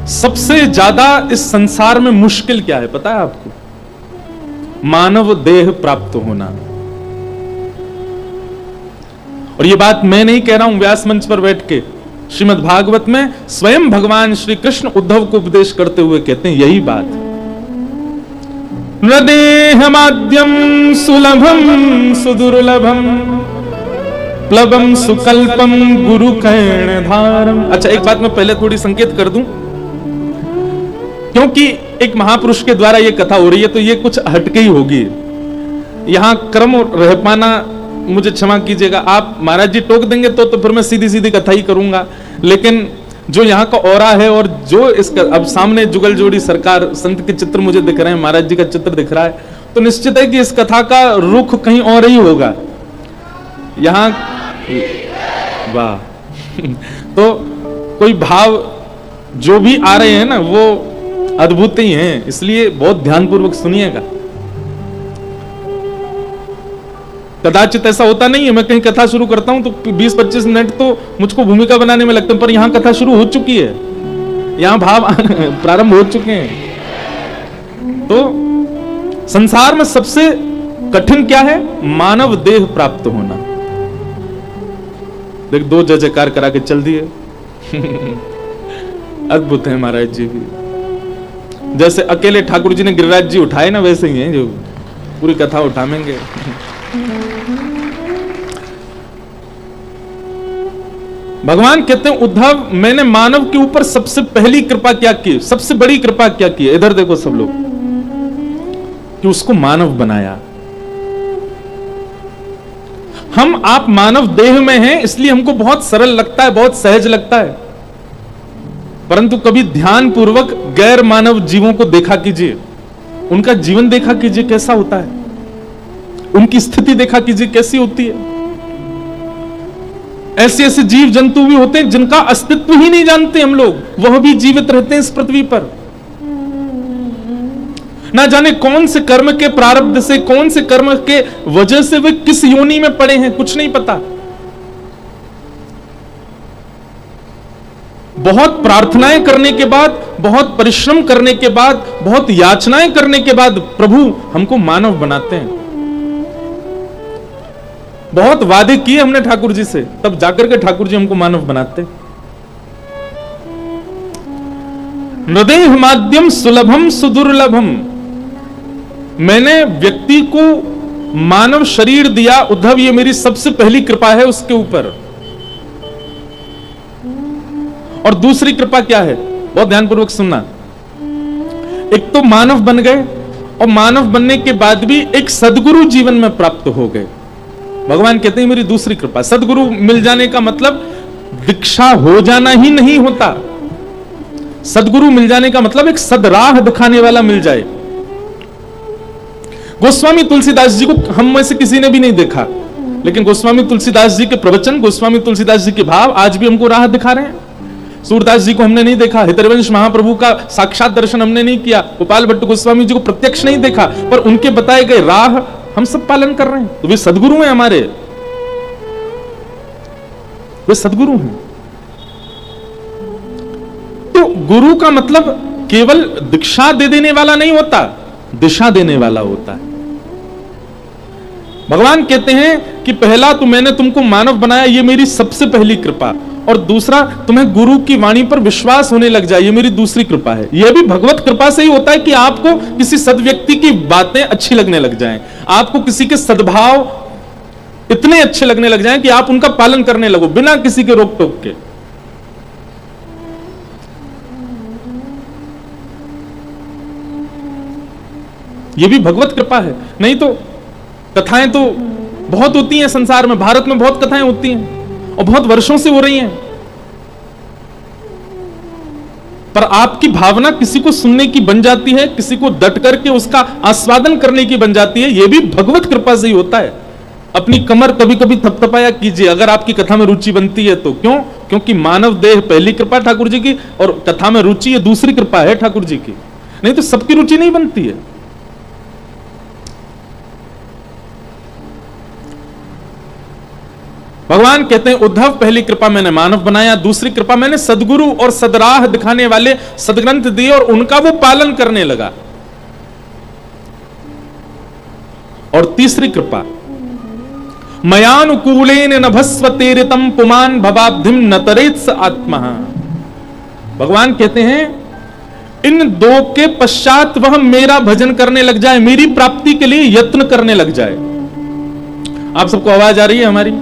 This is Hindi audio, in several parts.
सबसे ज्यादा इस संसार में मुश्किल क्या है पता है आपको? मानव देह प्राप्त होना। और ये बात मैं नहीं कह रहा हूं व्यास मंच पर बैठ के, श्रीमद् भागवत में स्वयं भगवान श्री कृष्ण उद्धव को उपदेश करते हुए कहते हैं यही बात। न देहमाद्यम सुलभम सुदुर्लभम प्लवम सुकल्पम गुरु कर्णधारम। अच्छा, एक बात मैं पहले थोड़ी संकेत कर दूं, क्योंकि एक महापुरुष के द्वारा यह कथा हो रही है तो ये कुछ हटके ही होगी। यहां क्रम रह पाना, मुझे क्षमा कीजिएगा, आप महाराज जी टोक देंगे तो फिर मैं सीधी सीधी कथा ही करूंगा, लेकिन जो यहाँ का ऑरा है और जो इसका अब सामने जुगल जोड़ी सरकार संत के चित्र मुझे दिख रहे हैं, महाराज जी का चित्र दिख रहा है, तो निश्चित है कि इस कथा का रुख कहीं और ही होगा। यहाँ वाह तो कोई भाव जो भी आ रहे हैं ना वो अद्भुत ही हैं, इसलिए बहुत ध्यानपूर्वक सुनिएगा। कदाचित ऐसा होता नहीं है, मैं कहीं कथा शुरू करता हूं तो 20-25 मिनट तो मुझको भूमिका बनाने में लगते हैं, पर यहां कथा शुरू हो चुकी है, यहां भाव प्रारंभ हो चुके हैं। तो संसार में सबसे कठिन क्या है? मानव देह प्राप्त होना। देख, 2 जय जयकार करा के चल दिए। अद्भुत है महाराज जी भी, जैसे अकेले ठाकुर जी ने गिरिराज जी उठाए ना, वैसे ही हैं जो पूरी कथा उठाएंगे। भगवान कहते हैं उद्धव, मैंने मानव के ऊपर सबसे पहली कृपा क्या की, सबसे बड़ी कृपा क्या की? इधर देखो सब लोग, कि उसको मानव बनाया। हम आप मानव देह में हैं, इसलिए हमको बहुत सरल लगता है, बहुत सहज लगता है, परंतु कभी ध्यान पूर्वक गैर मानव जीवों को देखा कीजिए, उनका जीवन देखा कीजिए कैसा होता है, उनकी स्थिति देखा कीजिए कैसी होती है। ऐसे ऐसे जीव जंतु भी होते हैं जिनका अस्तित्व ही नहीं जानते हम लोग, वह भी जीवित रहते हैं इस पृथ्वी पर। ना जाने कौन से कर्म के प्रारब्ध से, कौन से कर्म के वजह से वे किस योनि में पड़े हैं, कुछ नहीं पता। बहुत प्रार्थनाएं करने के बाद, बहुत परिश्रम करने के बाद, बहुत याचनाएं करने के बाद प्रभु हमको मानव बनाते हैं। बहुत वादे किए हमने ठाकुर जी से, तब जाकर के ठाकुर जी हमको मानव बनाते। नदेह माध्यम सुलभम सुदुर्लभम, मैंने व्यक्ति को मानव शरीर दिया उद्धव, ये मेरी सबसे पहली कृपा है उसके ऊपर। और दूसरी कृपा क्या है? बहुत ध्यानपूर्वक सुनना। एक तो मानव बन गए, और मानव बनने के बाद भी एक सदगुरु जीवन में प्राप्त हो गए। भगवान कहते हैं मेरी दूसरी कृपा। सदगुरु मिल जाने का मतलब दीक्षा हो जाना ही नहीं होता। सदगुरु मिल जाने का मतलब एक सदराह दिखाने वाला मिल जाए। गोस्वामी तुलसीदास जी को हम में से किसी ने भी नहीं देखा, लेकिन गोस्वामी तुलसीदास जी के प्रवचन, गोस्वामी तुलसीदास जी के भाव आज भी हमको राह दिखा रहे हैं। सूरदास जी को हमने नहीं देखा, हितरवंश महाप्रभु का साक्षात दर्शन हमने नहीं किया, गोपाल भट्ट गोस्वामी जी को प्रत्यक्ष नहीं देखा, पर उनके बताए गए राह हम सब पालन कर रहे हैं। तो वे सदगुरु हैं हमारे, वे सदगुरु हैं। तो गुरु का मतलब केवल दीक्षा दे देने वाला नहीं होता, दिशा देने वाला होता है। भगवान कहते हैं कि पहला तो मैंने तुमको मानव बनाया, ये मेरी सबसे पहली कृपा, और दूसरा तुम्हें गुरु की वाणी पर विश्वास होने लग जाए, ये मेरी दूसरी कृपा है। यह भी भगवत कृपा से ही होता है कि आपको किसी सद्व्यक्ति की बातें अच्छी लगने लग जाएं, आपको किसी के सद्भाव इतने अच्छे लगने लग जाएं कि आप उनका पालन करने लगो बिना किसी के रोक टोक के। यह भी भगवत कृपा है। नहीं तो कथाएं तो बहुत होती हैं संसार में, भारत में बहुत कथाएं होती हैं और बहुत वर्षों से हो रही हैं, पर आपकी भावना किसी को सुनने की बन जाती है, किसी को डट करके उसका आस्वादन करने की बन जाती है। यह भी भगवत कृपा से ही होता है। अपनी कमर कभी कभी थपथपाया कीजिए अगर आपकी कथा में रुचि बनती है तो। क्यों? क्योंकि मानव देह पहली कृपा ठाकुर जी की, और कथा में रुचि ये दूसरी कृपा है ठाकुर जी की। नहीं तो सबकी रुचि नहीं बनती है। भगवान कहते हैं उद्धव, पहली कृपा मैंने मानव बनाया, दूसरी कृपा मैंने सदगुरु और सदराह दिखाने वाले सदग्रंथ दिए और उनका वो पालन करने लगा। और तीसरी कृपा मयानुकूलेन नभस्वतेरितम पुमान भवाब्धिम न तरेत्स आत्मा। भगवान कहते हैं इन दो के पश्चात वह मेरा भजन करने लग जाए, मेरी प्राप्ति के लिए यत्न करने लग जाए। आप सबको आवाज आ रही है हमारी?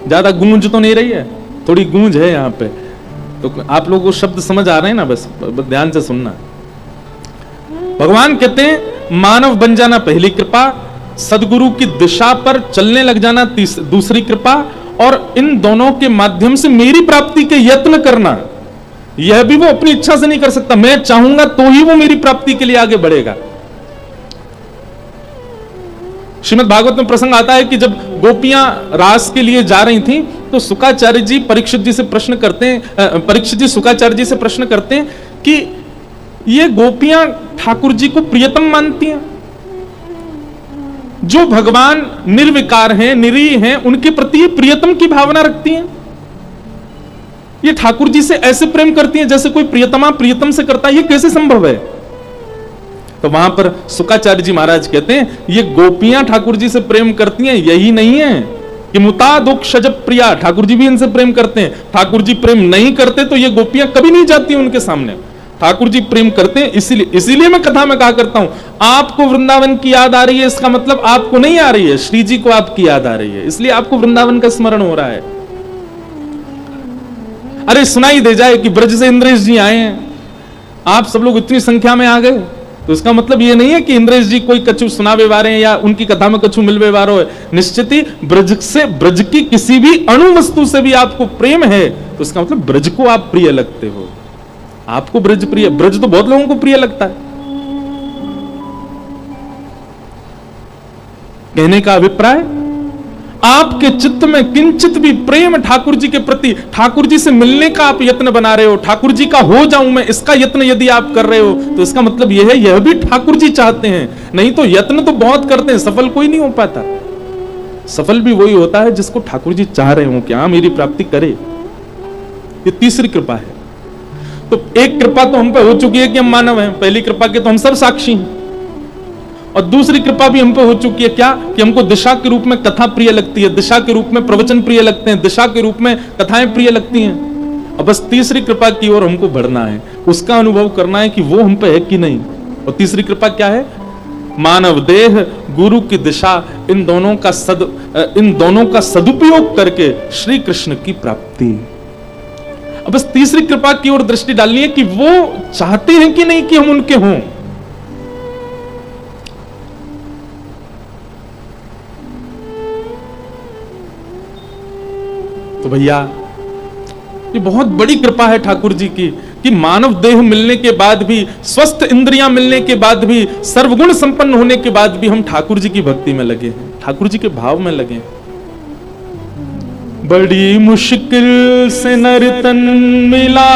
ज्यादा गूंज तो नहीं रही है? थोड़ी गूंज है यहाँ पे, तो आप लोगों को शब्द समझ आ रहे हैं ना? बस ध्यान से सुनना। भगवान कहते हैं मानव बन जाना पहली कृपा, सदगुरु की दिशा पर चलने लग जाना दूसरी कृपा, और इन दोनों के माध्यम से मेरी प्राप्ति के यत्न करना, यह भी वो अपनी इच्छा से नहीं कर सकता, मैं चाहूंगा तो ही वो मेरी प्राप्ति के लिए आगे बढ़ेगा। श्रीमद् भागवत में प्रसंग आता है कि जब गोपियां रास के लिए जा रही थीं, तो शुकाचार्य जी परीक्षित जी से प्रश्न करते हैं, परीक्षित जी शुकाचार्य जी से प्रश्न करते हैं कि ये गोपियां ठाकुर जी को प्रियतम मानती हैं, जो भगवान निर्विकार हैं, निरीह हैं, उनके प्रति ये प्रियतम की भावना रखती हैं, ये ठाकुर जी से ऐसे प्रेम करती हैं जैसे कोई प्रियतमा प्रियतम से करता है, ये कैसे संभव है? तो वहां पर शुकाचार्य जी महाराज कहते हैं ये गोपियां ठाकुर जी से प्रेम करती हैं, यही नहीं है कि मुतादुक्षज प्रिया, ठाकुर जी भी इनसे प्रेम करते हैं। ठाकुर जी प्रेम नहीं करते तो ये गोपियां कभी नहीं जाती उनके सामने। ठाकुर जी प्रेम करते हैं, इसीलिए मैं कथा में कहा करता हूं आपको वृंदावन की याद आ रही है, इसका मतलब आपको नहीं आ रही है, श्री जी को आपकी याद आ रही है, इसलिए आपको वृंदावन का स्मरण हो रहा है। अरे सुनाई दे जाए कि ब्रज से इंद्रेश जी आए हैं, आप सब लोग इतनी संख्या में आ गए, तो इसका मतलब ये नहीं है कि इंद्रेश जी कोई कछु सुनावे वारे हैं या उनकी कथा में कछु मिलवे वारो है। निश्चित ही ब्रज की किसी भी अणु वस्तु से भी आपको प्रेम है, तो इसका मतलब ब्रज को आप प्रिय लगते हो, आपको ब्रज प्रिय, ब्रज तो बहुत लोगों को प्रिय लगता है। कहने का अभिप्राय आपके चित्त में किंचित भी प्रेम ठाकुर जी के प्रति, ठाकुर जी से मिलने का आप यत्न बना रहे हो, ठाकुर जी का हो जाऊं मैं, इसका यत्न यदि आप कर रहे हो, तो इसका मतलब यह है यह भी ठाकुर जी चाहते हैं। नहीं तो यत्न तो बहुत करते हैं, सफल कोई नहीं हो पाता। सफल भी वही होता है जिसको ठाकुर जी चाह रहे हो कि हाँ मेरी प्राप्ति करे। ये तीसरी कृपा है। तो एक कृपा तो हम पे हो चुकी है कि हम मानव हैं, पहली कृपा के तो हम सब साक्षी हैं, और दूसरी कृपा भी हम पे हो चुकी है क्या कि हमको दिशा के रूप में कथा प्रिय लगती है, दिशा के रूप में प्रवचन प्रिय लगते हैं, दिशा के रूप में कथाएं प्रिय लगती हैं। और बस तीसरी कृपा की ओर हमको बढ़ना है, उसका अनुभव करना है कि वो हम पे है कि नहीं। और तीसरी कृपा क्या है? मानव देह, गुरु की दिशा, इन दोनों का सदुपयोग करके श्री कृष्ण की प्राप्ति। अब बस तीसरी कृपा की ओर दृष्टि डालनी है कि वो चाहते हैं कि नहीं कि हम उनके हों। तो भैया ये बहुत बड़ी कृपा है ठाकुर जी की कि मानव देह मिलने के बाद भी, स्वस्थ इंद्रियां मिलने के बाद भी, सर्वगुण संपन्न होने के बाद भी हम ठाकुर जी की भक्ति में लगे हैं, ठाकुर जी के भाव में लगे हैं। बड़ी मुश्किल से नर तन मिला,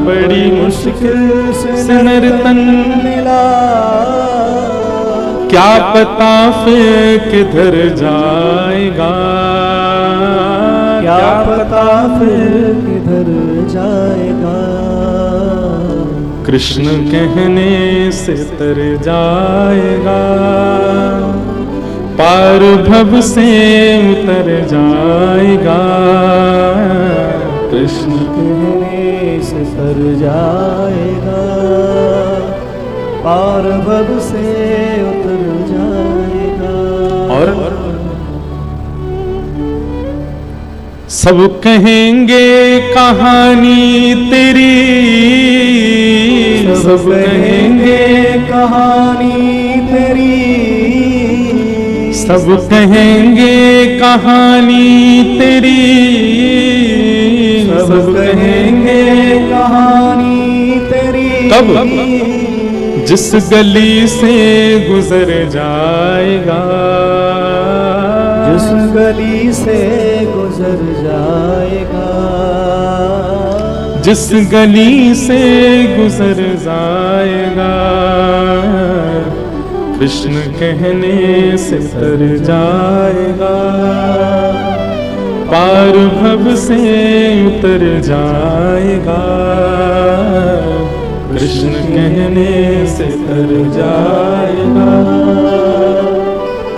बड़ी मुश्किल से नर तन मिला, क्या पता फिर किधर जाएगा, क्या पता फिर किधर जाएगा, कृष्ण कहने से तर जाएगा, पार भव से उतर जाएगा, कृष्ण कहने से तर जाएगा, पार भव से उतर जाएगा। और सब कहेंगे कहानी तेरी, सब कहेंगे कहानी तेरी, सब कहेंगे कहानी तेरी, सब कहेंगे कहानी तेरी। कब? जिस गली से गुजर जाएगा, जिस गली से गुजर जाएगा, जिस गली से गुजर जाएगा, कृष्ण कहने से तर जाएगा, पार भव से उतर जाएगा, कृष्ण कहने से तर जाएगा,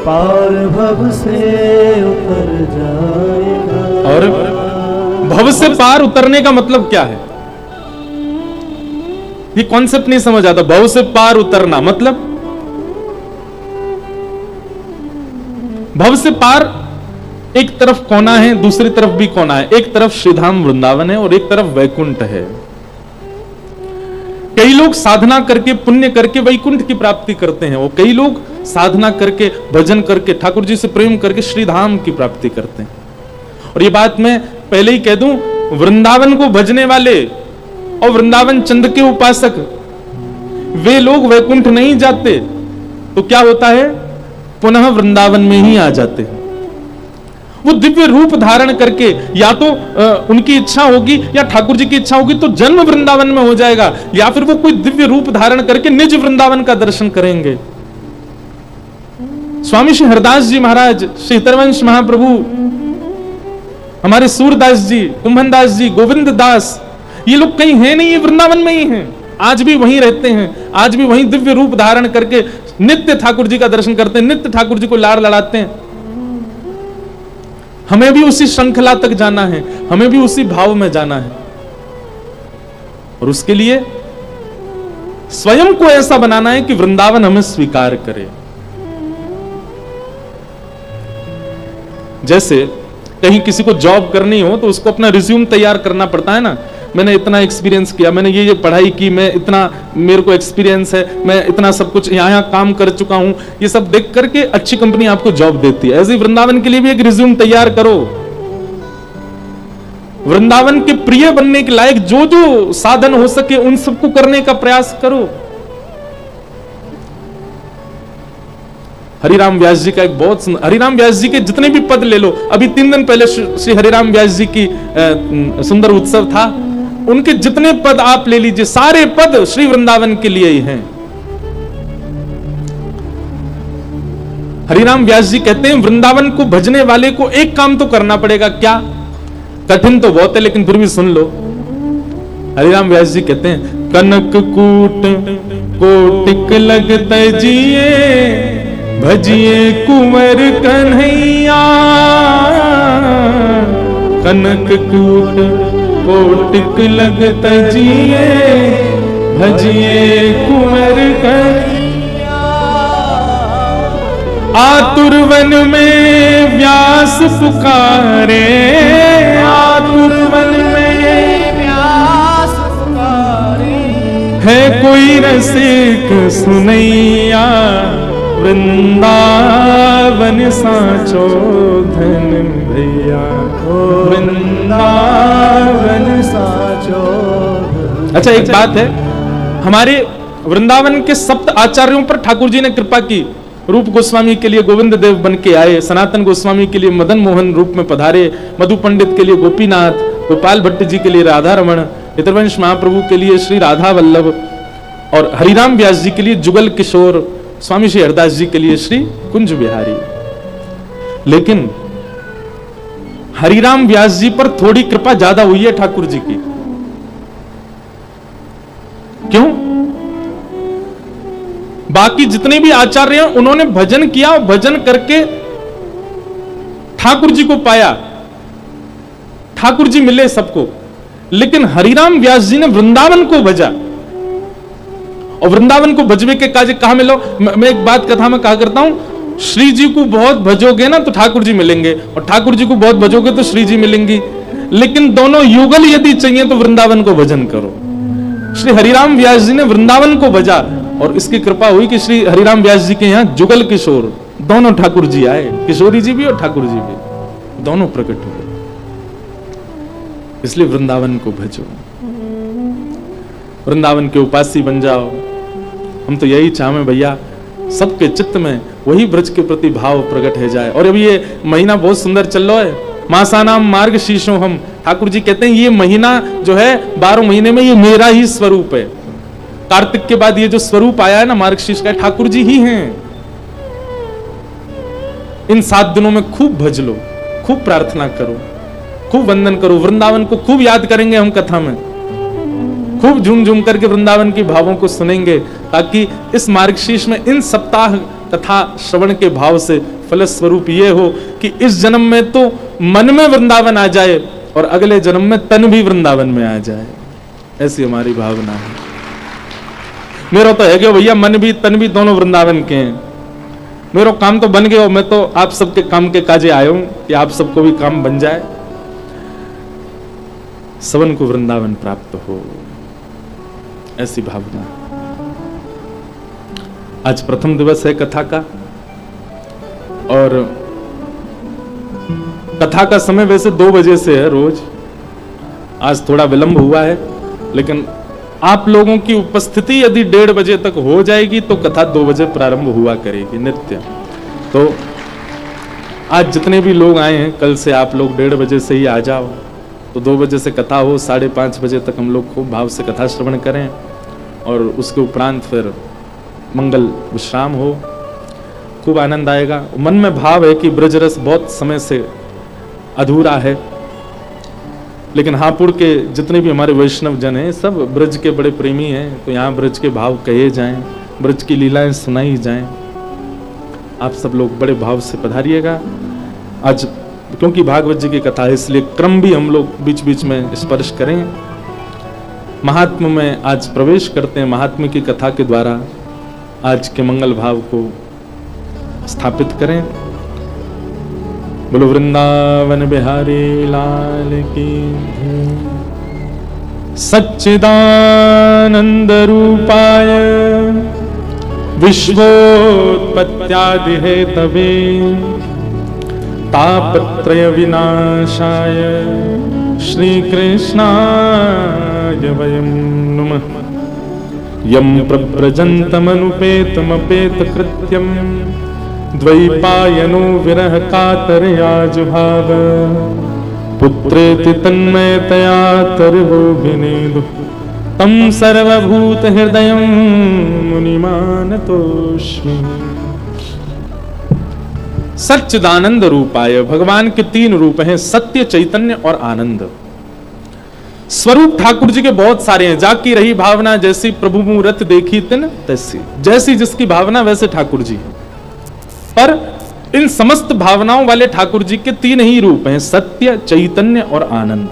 पार भव से उतर जाएगा। और भव से पार उतरने का मतलब क्या है? ये कॉन्सेप्ट नहीं समझ आता। भव से पार उतरना मतलब, भव से पार एक तरफ कोना है, दूसरी तरफ भी कोना है। एक तरफ श्रीधाम वृंदावन है और एक तरफ वैकुंठ है। कई लोग साधना करके, पुण्य करके वैकुंठ की प्राप्ति करते हैं, और कई लोग साधना करके, भजन करके, ठाकुर जी से प्रेम करके श्रीधाम की प्राप्ति करते हैं। और ये बात मैं पहले ही कह दूं, वृंदावन को भजने वाले और वृंदावन चंद के उपासक, वे लोग वैकुंठ नहीं जाते तो क्या होता है, पुनः वृंदावन में ही आ जाते हैं। वो दिव्य रूप धारण करके, या तो उनकी इच्छा होगी या ठाकुर जी की इच्छा होगी तो जन्म वृंदावन में हो जाएगा, या फिर वो कोई दिव्य रूप धारण करके निज वृंदावन का दर्शन करेंगे। स्वामी श्री हरदास जी महाराज, श्री हितरवंश महाप्रभु, हमारे सूरदास जी, कुंभन दास जी, गोविंद दास, ये लोग कहीं हैं नहीं, ये वृंदावन में ही हैं। आज भी वहीं रहते हैं, आज भी वहीं दिव्य रूप धारण करके नित्य ठाकुर जी का दर्शन करते हैं, नित्य ठाकुर जी को लाड़ लड़ाते हैं। हमें भी उसी श्रृंखला तक जाना है, हमें भी उसी भाव में जाना है, और उसके लिए स्वयं को ऐसा बनाना है कि वृंदावन हमें स्वीकार करे। जैसे कहीं किसी को जॉब करनी हो तो उसको अपना रिज्यूम तैयार करना पड़ता है ना, मैंने इतना एक्सपीरियंस किया, मैंने ये पढ़ाई की, मैं इतना, मेरे को एक्सपीरियंस है, मैं इतना सब कुछ यहाँ काम कर चुका हूं, ये सब देख करके अच्छी कंपनी आपको जॉब देती है। ऐसे ही वृंदावन के लिए भी एक रिज्यूम तैयार करो। वृंदावन के प्रिय बनने के लायक जो जो साधन हो सके उन सबको करने का प्रयास करो। हरिराम व्यास जी का एक बहुत, हरिराम व्यास जी के जितने भी पद ले लो, अभी 3 दिन पहले श्री हरिराम व्यास जी की सुंदर उत्सव था, उनके जितने पद आप ले लीजिए, सारे पद श्री वृंदावन के लिए ही हैं। हरिराम व्यास जी कहते हैं, वृंदावन को भजने वाले को एक काम तो करना पड़ेगा। क्या? कठिन तो बहुत है, लेकिन फिर भी सुन लो। हरिराम व्यास जी कहते हैं, कनक कूट कोटिक लगत जिए, भजिए कुंवर कन्हैया, कनक कूट कोटिक लगत जिए, भजिए कुंवर कन्हैया, आतुर वन में व्यास पुकारे, आतुर वन में व्यास पुकारे, है कोई रसिक सुनैया, वृंदावन साचो धन भैया, वृंदावन साचो। अच्छा, एक बात है, हमारे वृंदावन के सप्त आचार्यों पर ठाकुर जी ने कृपा की। रूप गोस्वामी के लिए गोविंद देव बन के आए, सनातन गोस्वामी के लिए मदन मोहन रूप में पधारे, मधु पंडित के लिए गोपीनाथ, गोपाल भट्ट जी के लिए राधा रमण, हितरवंश महाप्रभु के लिए श्री राधा वल्लभ, और हरिराम व्यास जी के लिए जुगल किशोर, स्वामी श्री हरदास जी के लिए श्री कुंज बिहारी। लेकिन हरिराम व्यास जी पर थोड़ी कृपा ज्यादा हुई है ठाकुर जी की। क्यों? बाकी जितने भी आचार्य हैं उन्होंने भजन किया, भजन करके ठाकुर जी को पाया, ठाकुर जी मिले सबको। लेकिन हरिराम व्यास जी ने वृंदावन को भजा, और वृंदावन को भजवे के काज कहां मिलो। मैं एक बात कथा में कहा करता हूं, श्री जी को बहुत भजोगे ना तो ठाकुर जी मिलेंगे, और ठाकुर जी को बहुत भजोगे तो श्री जी मिलेंगी। लेकिन दोनों युगल यदि चाहिए तो वृंदावन को भजन करो। श्री हरिराम व्यास जी ने वृंदावन को भजा, और इसकी कृपा हुई कि श्री हरिराम व्यास जी के यहाँ जुगल किशोर दोनों ठाकुर जी आए, किशोरी जी भी और ठाकुर जी भी, दोनों प्रकट हुए। इसलिए वृंदावन को भजो, वृंदावन के उपासी बन जाओ। हम तो यही चाहें भैया, सबके चित्त में वही ब्रज के प्रति भाव प्रकट है जाए। और अभी ये महीना बहुत सुंदर चल रहा है, मासानाम मार्ग शीशो हम, ठाकुर जी कहते हैं ये महीना जो है 12 महीने में ये मेरा ही स्वरूप है। कार्तिक के बाद ये जो स्वरूप आया है ना मार्गशीर्ष का, ठाकुर जी ही हैं। इन 7 दिनों में खूब भज लो, खूब प्रार्थना करो, खूब वंदन करो, वृंदावन को खूब याद करेंगे हम कथा में, खूब झूम झूम करके वृंदावन के भावों को सुनेंगे, ताकि इस मार्गशीर्ष में इन सप्ताह कथा श्रवण के भाव से फलस्वरूप ये हो कि इस जन्म में तो मन में वृंदावन आ जाए और अगले जन्म में तन भी वृंदावन में आ जाए। ऐसी हमारी भावना है। मेरा तो है कि भैया मन भी तन भी दोनों वृंदावन के हैं। मेरा काम तो बन गया हो, मैं तो आप सबके काम के काजे आया हूं कि आप सबको भी काम बन जाए, सबन को वृंदावन प्राप्त हो, ऐसी भावना। आज प्रथम दिवस है कथा का, और कथा का समय वैसे 2 बजे से है रोज, आज थोड़ा विलंब हुआ है, लेकिन आप लोगों की उपस्थिति यदि 1:30 बजे तक हो जाएगी तो कथा 2 बजे प्रारंभ हुआ करेगी नित्य। तो आज जितने भी लोग आए हैं, कल से आप लोग 1:30 बजे से ही आ जाओ, तो 2 बजे से कथा हो, 5:30 बजे तक हम लोग खूब भाव से कथा श्रवण करें, और उसके उपरांत फिर मंगल विश्राम हो, खूब आनंद आएगा। मन में भाव है कि ब्रजरस बहुत समय से अधूरा है, लेकिन हापुड़ के जितने भी हमारे वैष्णव जन हैं सब ब्रज के बड़े प्रेमी हैं, तो यहाँ ब्रज के भाव कहे जाएं, ब्रज की लीलाएं सुनाई जाएं। आप सब लोग बड़े भाव से पधारिएगा। आज क्योंकि भागवत जी की कथा है, इसलिए क्रम भी हम लोग बीच बीच में स्पर्श करें। महात्म्य में आज प्रवेश करते हैं, महात्म्य की कथा के द्वारा आज के मंगल भाव को स्थापित करें। बोलो वृंदावन बिहारी लाल की जय। सच्चिदानंद रूपाय विश्वोत्पत्त्यादि हेतवे तापत्रय विनाशाय श्री कृष्णाय वयं नमः। यं प्रव्रजन्तमनुपेतमपेत कृत्यं द्वैपायनो विरह कातरया जुहाव पुत्रेति तन्मयतया तर्वोऽभिनेदुः तं सर्वभूत हृदयं मुनिमानतोऽस्मि। सच्चिदानंद रूपाय, भगवान के 3 रूप हैं, सत्य, चैतन्य और आनंद। स्वरूप ठाकुर जी के बहुत सारे हैं। जाकी रही भावना जैसी प्रभु मूरत देखी तिन तैसी, जैसी जिसकी भावना वैसे ठाकुर जी है। पर इन समस्त भावनाओं वाले ठाकुर जी के 3 ही रूप हैं, सत्य, चैतन्य और आनंद।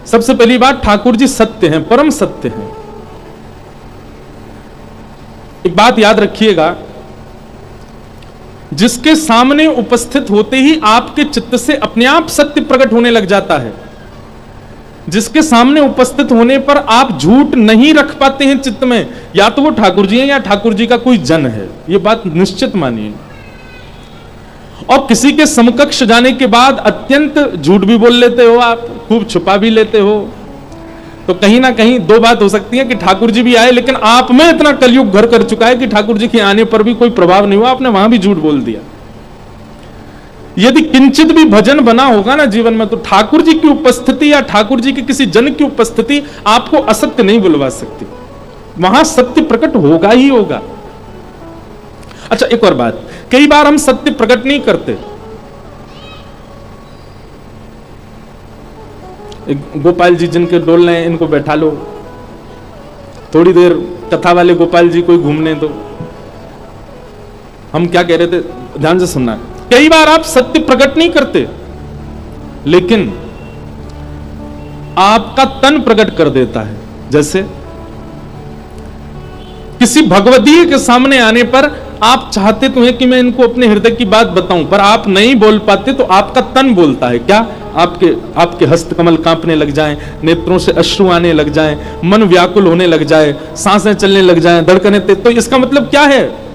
सबसे पहली बात, ठाकुर जी सत्य हैं, परम सत्य हैं। एक बात याद रखिएगा, जिसके सामने उपस्थित होते ही आपके चित्त से अपने आप सत्य प्रकट होने लग जाता है, जिसके सामने उपस्थित होने पर आप झूठ नहीं रख पाते हैं चित्त में, या तो वो ठाकुर जी हैं या ठाकुर जी का कोई जन है, ये बात निश्चित मानिए। और किसी के समकक्ष जाने के बाद अत्यंत झूठ भी बोल लेते हो आप, खूब छुपा भी लेते हो, तो कहीं ना कहीं 2 बात हो सकती है कि ठाकुर जी भी आए, लेकिन आप में इतना कलयुग घर कर चुका है कि ठाकुर जी के आने पर भी कोई प्रभाव नहीं हुआ, आपने वहां भी झूठ बोल दिया। यदि किंचित भी भजन बना होगा ना जीवन में, तो ठाकुर जी की उपस्थिति या ठाकुर जी के किसी जन की उपस्थिति आपको असत्य नहीं बुलवा सकती, वहां सत्य प्रकट होगा ही होगा। अच्छा, एक और बात, कई बार हम सत्य प्रकट नहीं करते। गोपाल जी जिनके डोल रहे हैं, इनको बैठा लो, थोड़ी देर कथा वाले गोपाल जी को घूमने दो। हम क्या कह रहे थे, ध्यान से सुनना। कई बार आप सत्य प्रकट नहीं करते, लेकिन आपका तन प्रकट कर देता है। जैसे किसी भगवदीय के सामने आने पर आप चाहते तो हैं कि मैं इनको अपने हृदय की बात बताऊं, पर आप नहीं बोल पाते, तो आपका तन बोलता है। क्या? आपके हस्तकमल कांपने लग जाएं, नेत्रों से अश्रु आने लग जाएं, मन व्याकुल होने लग जाए, सांसें चलने लग जाएं, धड़कनें तेज। तो इसका मतलब क्या है?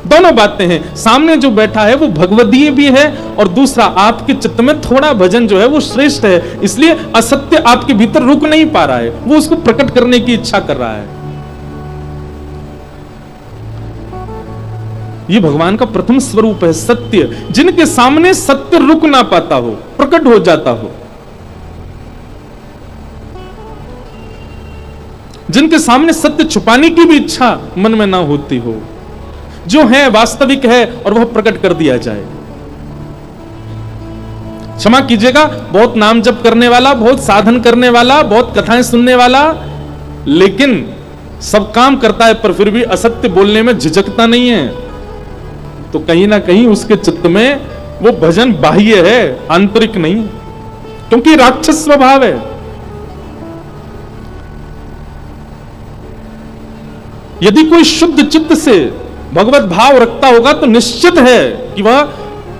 दोनों बातें हैं। सामने जो बैठा है वो भगवदीय भी है, और दूसरा आपके चित्त में थोड़ा भजन जो है वो श्रेष्ठ है, इसलिए असत्य आपके भीतर रुक नहीं पा रहा है, वो उसको प्रकट करने की इच्छा कर रहा है। ये भगवान का प्रथम स्वरूप है, सत्य, जिनके सामने सत्य रुक ना पाता हो, प्रकट हो जाता हो, जिनके सामने सत्य छुपाने की भी इच्छा मन में ना होती हो, जो है वास्तविक है और वह प्रकट कर दिया जाए। क्षमा कीजिएगा, बहुत नाम जप करने वाला, बहुत साधन करने वाला, बहुत कथाएं सुनने वाला, लेकिन सब काम करता है पर फिर भी असत्य बोलने में झिझकता नहीं है, तो कहीं ना कहीं उसके चित्त में वो भजन बाह्य है, आंतरिक नहीं, क्योंकि राक्षस स्वभाव है। यदि कोई शुद्ध चित्त से भगवत भाव रखता होगा तो निश्चित है कि वह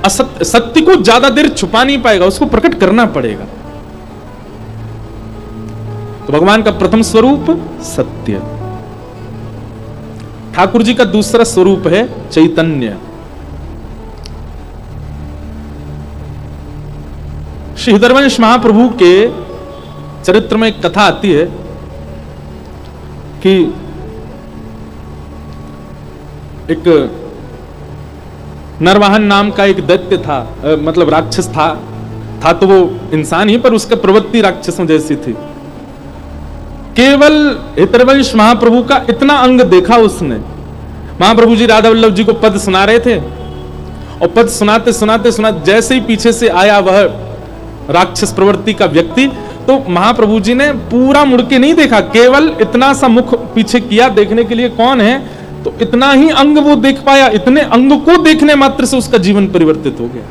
सत्य को ज्यादा देर छुपा नहीं पाएगा, उसको प्रकट करना पड़ेगा। तो भगवान का प्रथम स्वरूप सत्य, ठाकुर जी का दूसरा स्वरूप है चैतन्य। श्री हृदयवंश महाप्रभु के चरित्र में एक कथा आती है कि एक नरवाहन नाम का एक दैत्य था, मतलब राक्षस था तो वो इंसान ही, पर उसका प्रवृत्ति राक्षसों जैसी थी। केवल हितरवंश महाप्रभु का इतना अंग देखा उसने। महाप्रभु जी राधा वल्लभ जी को पद सुना रहे थे और पद सुनाते सुनाते जैसे ही पीछे से आया वह राक्षस प्रवृत्ति का व्यक्ति, तो महाप्रभु जी ने पूरा मुड़ के नहीं देखा, केवल इतना सा मुख पीछे किया देखने के लिए कौन है, तो इतना ही अंग वो देख पाया। इतने अंग को देखने मात्र से उसका जीवन परिवर्तित हो गया।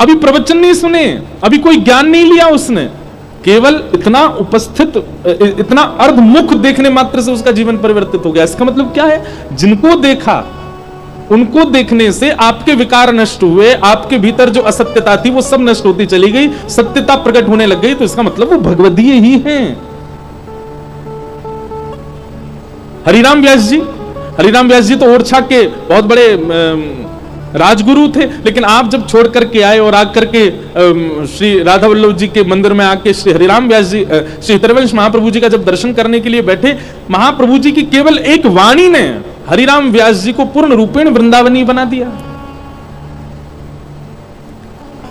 अभी प्रवचन नहीं सुने, अभी कोई ज्ञान नहीं लिया उसने, केवल इतना उपस्थित, इतना अर्धमुख देखने मात्र से उसका जीवन परिवर्तित हो गया। इसका मतलब क्या है? जिनको देखा उनको देखने से आपके विकार नष्ट हुए, आपके भीतर जो असत्यता थी वो सब नष्ट होती चली गई, सत्यता प्रकट होने लग गई, तो इसका मतलब वो भगवदीय ही हैं। हरिराम व्यास जी तो ओरछा के बहुत बड़े राजगुरु थे, लेकिन आप जब छोड़ करके आए और आकर के श्री राधा वल्लभ जी के मंदिर में आके श्री हरिराम व्यास जी, श्री हितरवंश महाप्रभु जी का जब दर्शन करने के लिए बैठे, महाप्रभु जी की केवल एक वाणी ने हरिराम व्यास जी को पूर्ण रूपेण वृंदावनी बना दिया।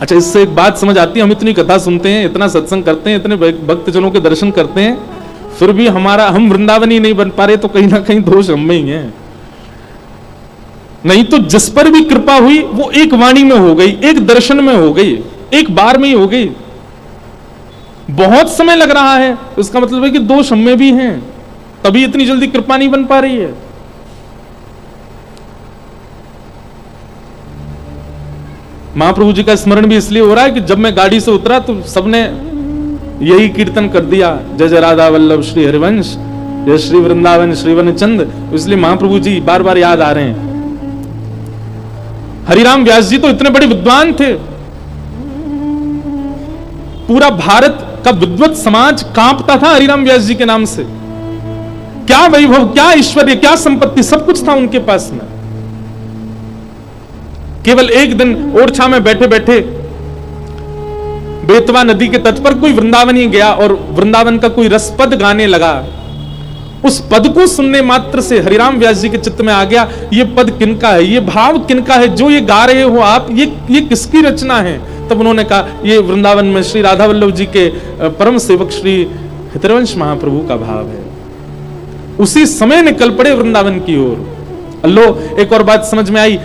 अच्छा, इससे एक बात समझ आती है, हम इतनी कथा सुनते हैं, इतना सत्संग करते हैं, इतने भक्तजनों के दर्शन करते हैं, फिर भी हम वृंदावनी नहीं बन पा रहे, तो कहीं ना कहीं दोष हम में ही है। नहीं तो जिस पर भी कृपा हुई वो एक वाणी में हो गई, एक दर्शन में हो गई, एक बार में ही हो गई। बहुत समय लग रहा है, इसका मतलब है कि दोष हम में भी हैं, तभी इतनी जल्दी कृपा नहीं बन पा रही है। महाप्रभु जी का स्मरण भी इसलिए हो रहा है कि जब मैं गाड़ी से उतरा तो सबने यही कीर्तन कर दिया, जय जय राधा वल्लभ श्री हरिवंश, जय श्री वृंदावन श्रीवन चंद, इसलिए महाप्रभु जी बार बार याद आ रहे हैं। हरिराम व्यास जी तो इतने बड़े विद्वान थे, पूरा भारत का विद्वत समाज कांपता था हरिराम व्यास जी के नाम से। क्या वैभव, क्या ऐश्वर्य, क्या संपत्ति, सब कुछ था उनके पास में। केवल एक दिन ओरछा में बैठे बैठे बेतवा नदी के तट पर कोई वृंदावनी गया और वृंदावन का कोई रसपद गाने लगा। उस पद को सुनने मात्र से हरिराम व्यास जी के चित्त में आ गया, ये पद किनका है, ये भाव किनका है, जो ये गा रहे हो आप, ये किसकी रचना है। तब उन्होंने कहा, ये वृंदावन में श्री राधा वल्लभ जी के परम सेवक श्री हितरवंश महाप्रभु का भाव है। उसी समय निकल पड़े वृंदावन की ओर। अल्लो, एक और बात समझ में आई,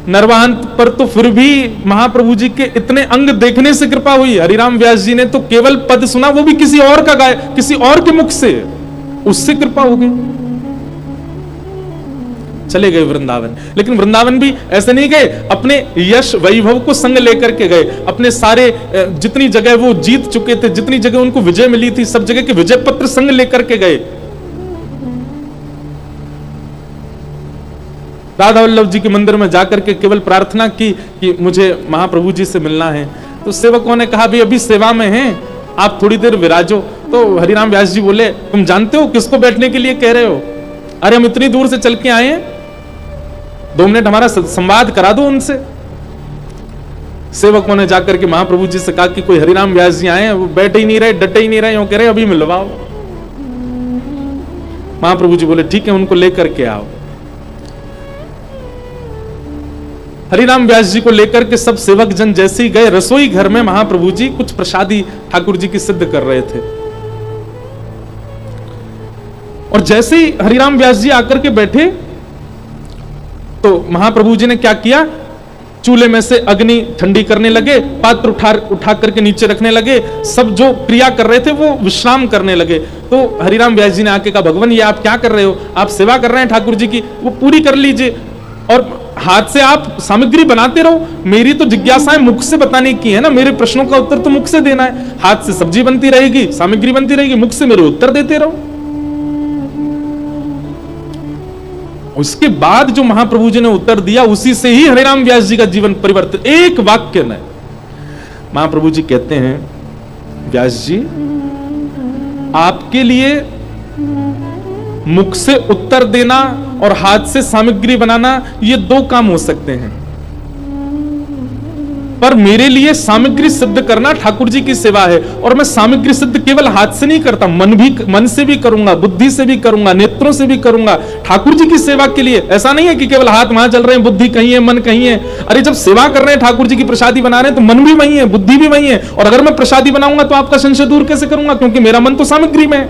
नरवाहन पर तो फिर भी महाप्रभु जी के इतने अंग देखने से कृपा हुई। हरिराम व्यास जी ने तो केवल पद सुना, वो भी किसी और का गाय, किसी और के मुख से, उससे कृपा हो गई। चले गए वृंदावन, लेकिन वृंदावन भी ऐसे नहीं गए, अपने यश वैभव को संग लेकर के गए। अपने सारे जितनी जगह वो जीत चुके थे, जितनी जगह उनको विजय मिली थी, सब जगह के विजय पत्र संग लेकर के गए। राधा वल्लभ जी के मंदिर में जाकर के केवल प्रार्थना की कि मुझे महाप्रभु जी से मिलना है। तो सेवकों ने कहा, भी अभी सेवा में हैं, आप थोड़ी देर विराजो। तो हरिराम व्यास जी बोले, तुम जानते हो किसको बैठने के लिए कह रहे हो? अरे हम इतनी दूर से चल के आए हैं, 2 मिनट हमारा संवाद करा दो उनसे। सेवकों ने जाकर के महाप्रभु जी से कहा कि कोई हरिराम व्यास जी आए हैं, वो बैठे ही नहीं रहे, डटे ही नहीं रहे, यूं कह रहे अभी मिलवाओ। महाप्रभु जी बोले, ठीक है, उनको लेकर के आओ। हरिराम व्यास जी को लेकर के सब सेवक जन जैसे ही गए, रसोई घर में महाप्रभु जी कुछ प्रसादी ठाकुर जी की सिद्ध कर रहे थे। और जैसे ही हरिराम व्यास जी आकर के बैठे, तो महाप्रभु जी ने क्या किया, चूल्हे में से अग्नि ठंडी करने लगे, पात्र उठा करके नीचे रखने लगे, सब जो क्रिया कर रहे थे वो विश्राम करने लगे। तो हरिराम व्यास जी ने आके कहा, भगवान ये आप क्या कर रहे हो, आप सेवा कर रहे हैं ठाकुर जी की, वो पूरी कर लीजिए, और हाथ से आप सामग्री बनाते रहो। मेरी तो जिज्ञासाएं मुख से बताने की है ना, मेरे प्रश्नों का उत्तर तो मुख से देना है। हाथ से सब्जी बनती रहेगी, सामग्री बनती रहेगी, मुख से मेरे उत्तर देते रहो। उसके बाद जो महाप्रभु जी ने उत्तर दिया, उसी से ही हरिराम व्यास जी का जीवन परिवर्तित, एक वाक्य में। महाप्रभु जी कहते हैं, व्यास जी आपके लिए मुख से उत्तर देना और हाथ से सामग्री बनाना, ये दो काम हो सकते हैं, पर मेरे लिए सामग्री सिद्ध करना ठाकुर जी की सेवा है। और मैं सामग्री सिद्ध केवल हाथ से नहीं करता, मन से भी करूंगा, बुद्धि से भी करूंगा, नेत्रों से भी करूंगा, ठाकुर जी की सेवा के लिए। ऐसा नहीं है कि केवल हाथ वहां चल रहे हैं, बुद्धि कहीं है, मन कहीं है। अरे जब सेवा कर रहे हैं, ठाकुर जी की प्रसादी बना रहे हैं, तो मन भी वही है, बुद्धि भी वही है। और अगर मैं प्रसादी बनाऊंगा तो आपका संशय दूर कैसे करूंगा, क्योंकि मेरा मन तो सामग्री में है,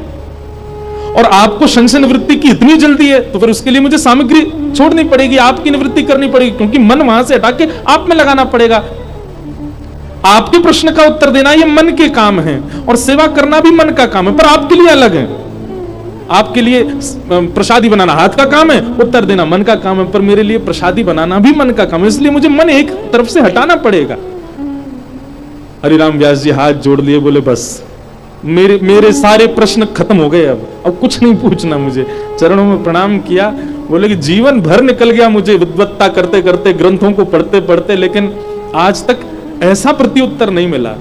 और आपको संशय निवृत्ति की इतनी जल्दी है, तो फिर उसके लिए मुझे सामग्री छोड़नी पड़ेगी, आपकी निवृत्ति करनी पड़ेगी, क्योंकि मन वहां से हटा के आप में लगाना पड़ेगा। आपके प्रश्न का उत्तर देना ये मन के काम है, और सेवा करना भी मन का काम है, पर आपके लिए अलग है। आपके लिए प्रसादी बनाना हाथ का काम है, उत्तर देना मन का काम है, पर मेरे लिए प्रसादी बनाना भी मन का काम है, इसलिए मुझे मन एक तरफ से हटाना पड़ेगा। हरिराम व्यास जी हाथ जोड़ लिए, बोले बस मेरे सारे प्रश्न खत्म हो गए, अब कुछ नहीं पूछना मुझे। चरणों में प्रणाम किया, बोले कि जीवन भर निकल गया मुझे विद्वत्ता करते करते, ग्रंथों को पढ़ते पढ़ते, लेकिन आज तक ऐसा प्रत्युत्तर नहीं मिला।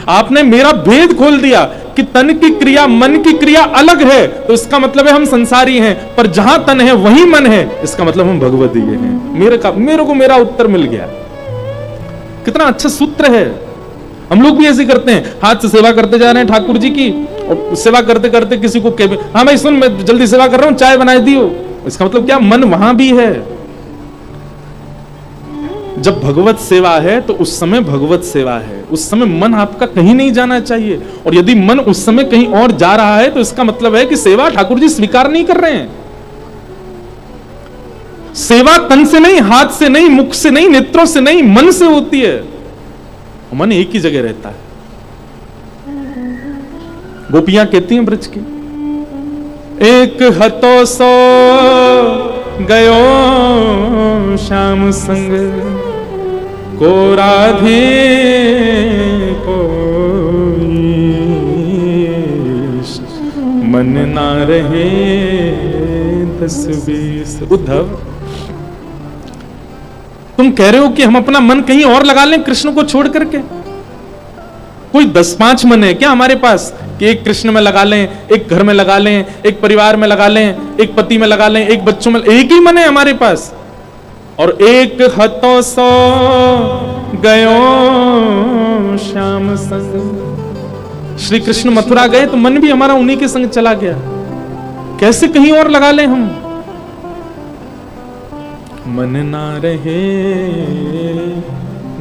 आपने मेरा भेद खोल दिया कि तन की क्रिया मन की क्रिया अलग है, तो इसका मतलब है हम संसारी हैं, पर जहां तन है वही मन है, इसका मतलब हम भगवदीय हैं। मेरे को मेरा उत्तर मिल गया। कितना अच्छा सूत्र है। हम लोग भी ऐसे करते हैं, हाथ से सेवा करते जा रहे हैं ठाकुर जी की, और सेवा करते करते किसी को कह, हाँ भाई सुन, मैं जल्दी सेवा कर रहा हूं, चाय बना दियो। इसका मतलब क्या, मन वहां भी है। जब भगवत सेवा है तो उस समय भगवत सेवा है, उस समय मन आपका कहीं नहीं जाना चाहिए। और यदि मन उस समय कहीं और जा रहा है तो इसका मतलब है कि सेवा ठाकुर जी स्वीकार नहीं कर रहे हैं। सेवा तन से नहीं, हाथ से नहीं, मुख से नहीं, नेत्रों से नहीं, मन से होती है। मन एक ही जगह रहता है। गोपियां कहती हैं ब्रज की, एक हतो सो गयो श्याम संग, को राधे को मन ना रहे 10-20। उद्धव, तुम कह रहे हो कि हम अपना मन कहीं और लगा लें कृष्ण को छोड़ करके? कोई 10-5 मन है क्या हमारे पास कि एक कृष्ण में लगा लें, एक घर में लगा लें, एक परिवार में लगा लें, एक पति में लगा लें, एक बच्चों में? एक ही मन है हमारे पास। और एक हतो सो गयो श्याम संग, श्री कृष्ण मथुरा गए तो मन भी हमारा उन्हीं के संग चला गया। कैसे कहीं और लगा लें हम? मन ना रहे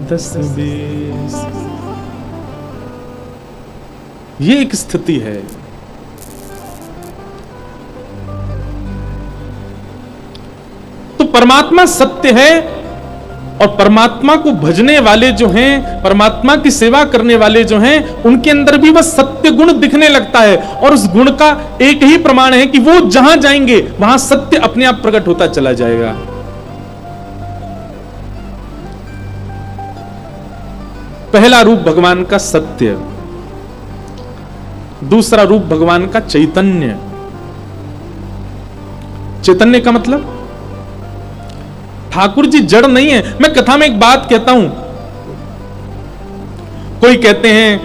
10-20, ये एक स्थिति है। तो परमात्मा सत्य है, और परमात्मा को भजने वाले जो हैं, परमात्मा की सेवा करने वाले जो हैं, उनके अंदर भी वह सत्य गुण दिखने लगता है। और उस गुण का एक ही प्रमाण है कि वो जहां जाएंगे वहां सत्य अपने आप प्रकट होता चला जाएगा। पहला रूप भगवान का सत्य, दूसरा रूप भगवान का चैतन्य। चैतन्य का मतलब ठाकुर जी जड़ नहीं है। मैं कथा में एक बात कहता हूं, कोई कहते हैं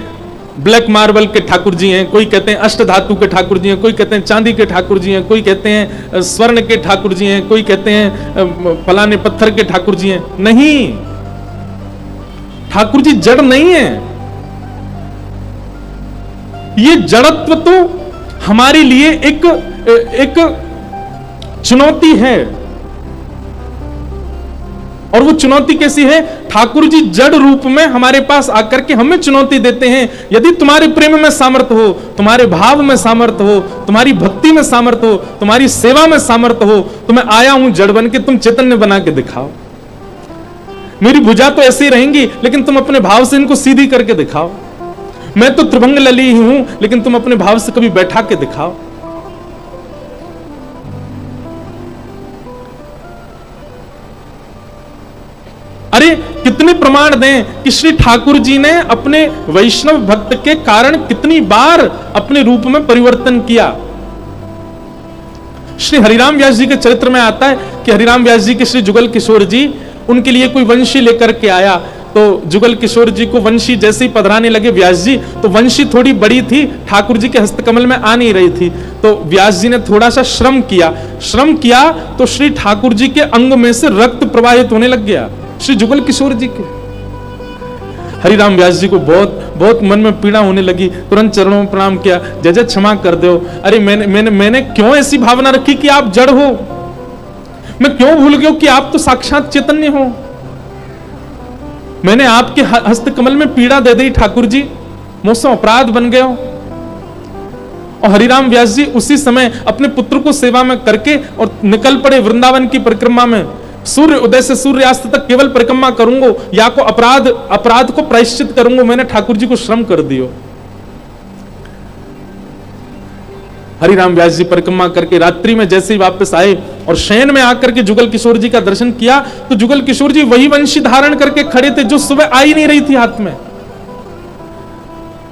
ब्लैक मार्बल के ठाकुर जी हैं, कोई कहते हैं अष्ट धातु के ठाकुर जी हैं, कोई कहते हैं चांदी के ठाकुर जी हैं, कोई कहते हैं स्वर्ण के ठाकुर जी हैं, कोई कहते हैं फलाने पत्थर के ठाकुर जी हैं। नहीं, ठाकुर जी जड़ नहीं है। ये जड़त्व तो हमारे लिए एक चुनौती है। और वो चुनौती कैसी है? ठाकुर जी जड़ रूप में हमारे पास आकर के हमें चुनौती देते हैं, यदि तुम्हारे प्रेम में सामर्थ्य हो, तुम्हारे भाव में सामर्थ्य हो, तुम्हारी भक्ति में सामर्थ्य हो, तुम्हारी सेवा में सामर्थ्य हो, तो मैं आया हूं जड़ बन के, तुम चैतन्य बना के दिखाओ। मेरी भुजा तो ऐसी रहेंगी, लेकिन तुम अपने भाव से इनको सीधी करके दिखाओ। मैं तो त्रिभंग लली ही हूं, लेकिन तुम अपने भाव से कभी बैठा के दिखाओ। अरे कितने प्रमाण दें कि श्री ठाकुर जी ने अपने वैष्णव भक्त के कारण कितनी बार अपने रूप में परिवर्तन किया। श्री हरिराम व्यास जी के चरित्र में आता है कि हरिराम व्यास जी के श्री जुगल किशोर जी, उनके लिए कोई वंशी लेकर के आया, तो जुगल किशोर जी को वंशी जैसे ही पधराने लगे व्यास जी, तो वंशी थोड़ी बड़ी थी, ठाकुर जी के हस्तकमल में आ नहीं रही थी, तो व्यास जी ने थोड़ा सा श्रम किया तो श्री ठाकुर जी के अंग में से रक्त प्रवाहित होने लग गया, श्री जुगल किशोर जी के। हरिराम व्यास जी को बहुत बहुत मन में पीड़ा होने लगी, तुरंत चरणों में प्रणाम किया, जय जय क्षमा कर दो। अरे मैंने क्यों ऐसी भावना रखी कि आप जड़ हो, मैं क्यों भूल गया कि आप तो साक्षात चैतन्य हो। मैंने आपके हस्तकमल में पीड़ा दे दी ठाकुर जी, मुझसे अपराध बन गए हो। और हरिराम व्यास जी उसी समय अपने पुत्र को सेवा में करके और निकल पड़े वृंदावन की परिक्रमा में। सूर्य उदय से सूर्यास्त तक केवल परिक्रमा करूंगा, या को अपराध को प्रायश्चित करूंगा, मैंने ठाकुर जी को श्रम कर दियो। हरिराम व्यास जी परिक्रमा करके रात्रि में जैसे ही वापस आए और शयन में आकर के जुगल किशोर जी का दर्शन किया, तो जुगल किशोर जी वही वंशी धारण करके खड़े थे जो सुबह आ ही नहीं रही थी हाथ में।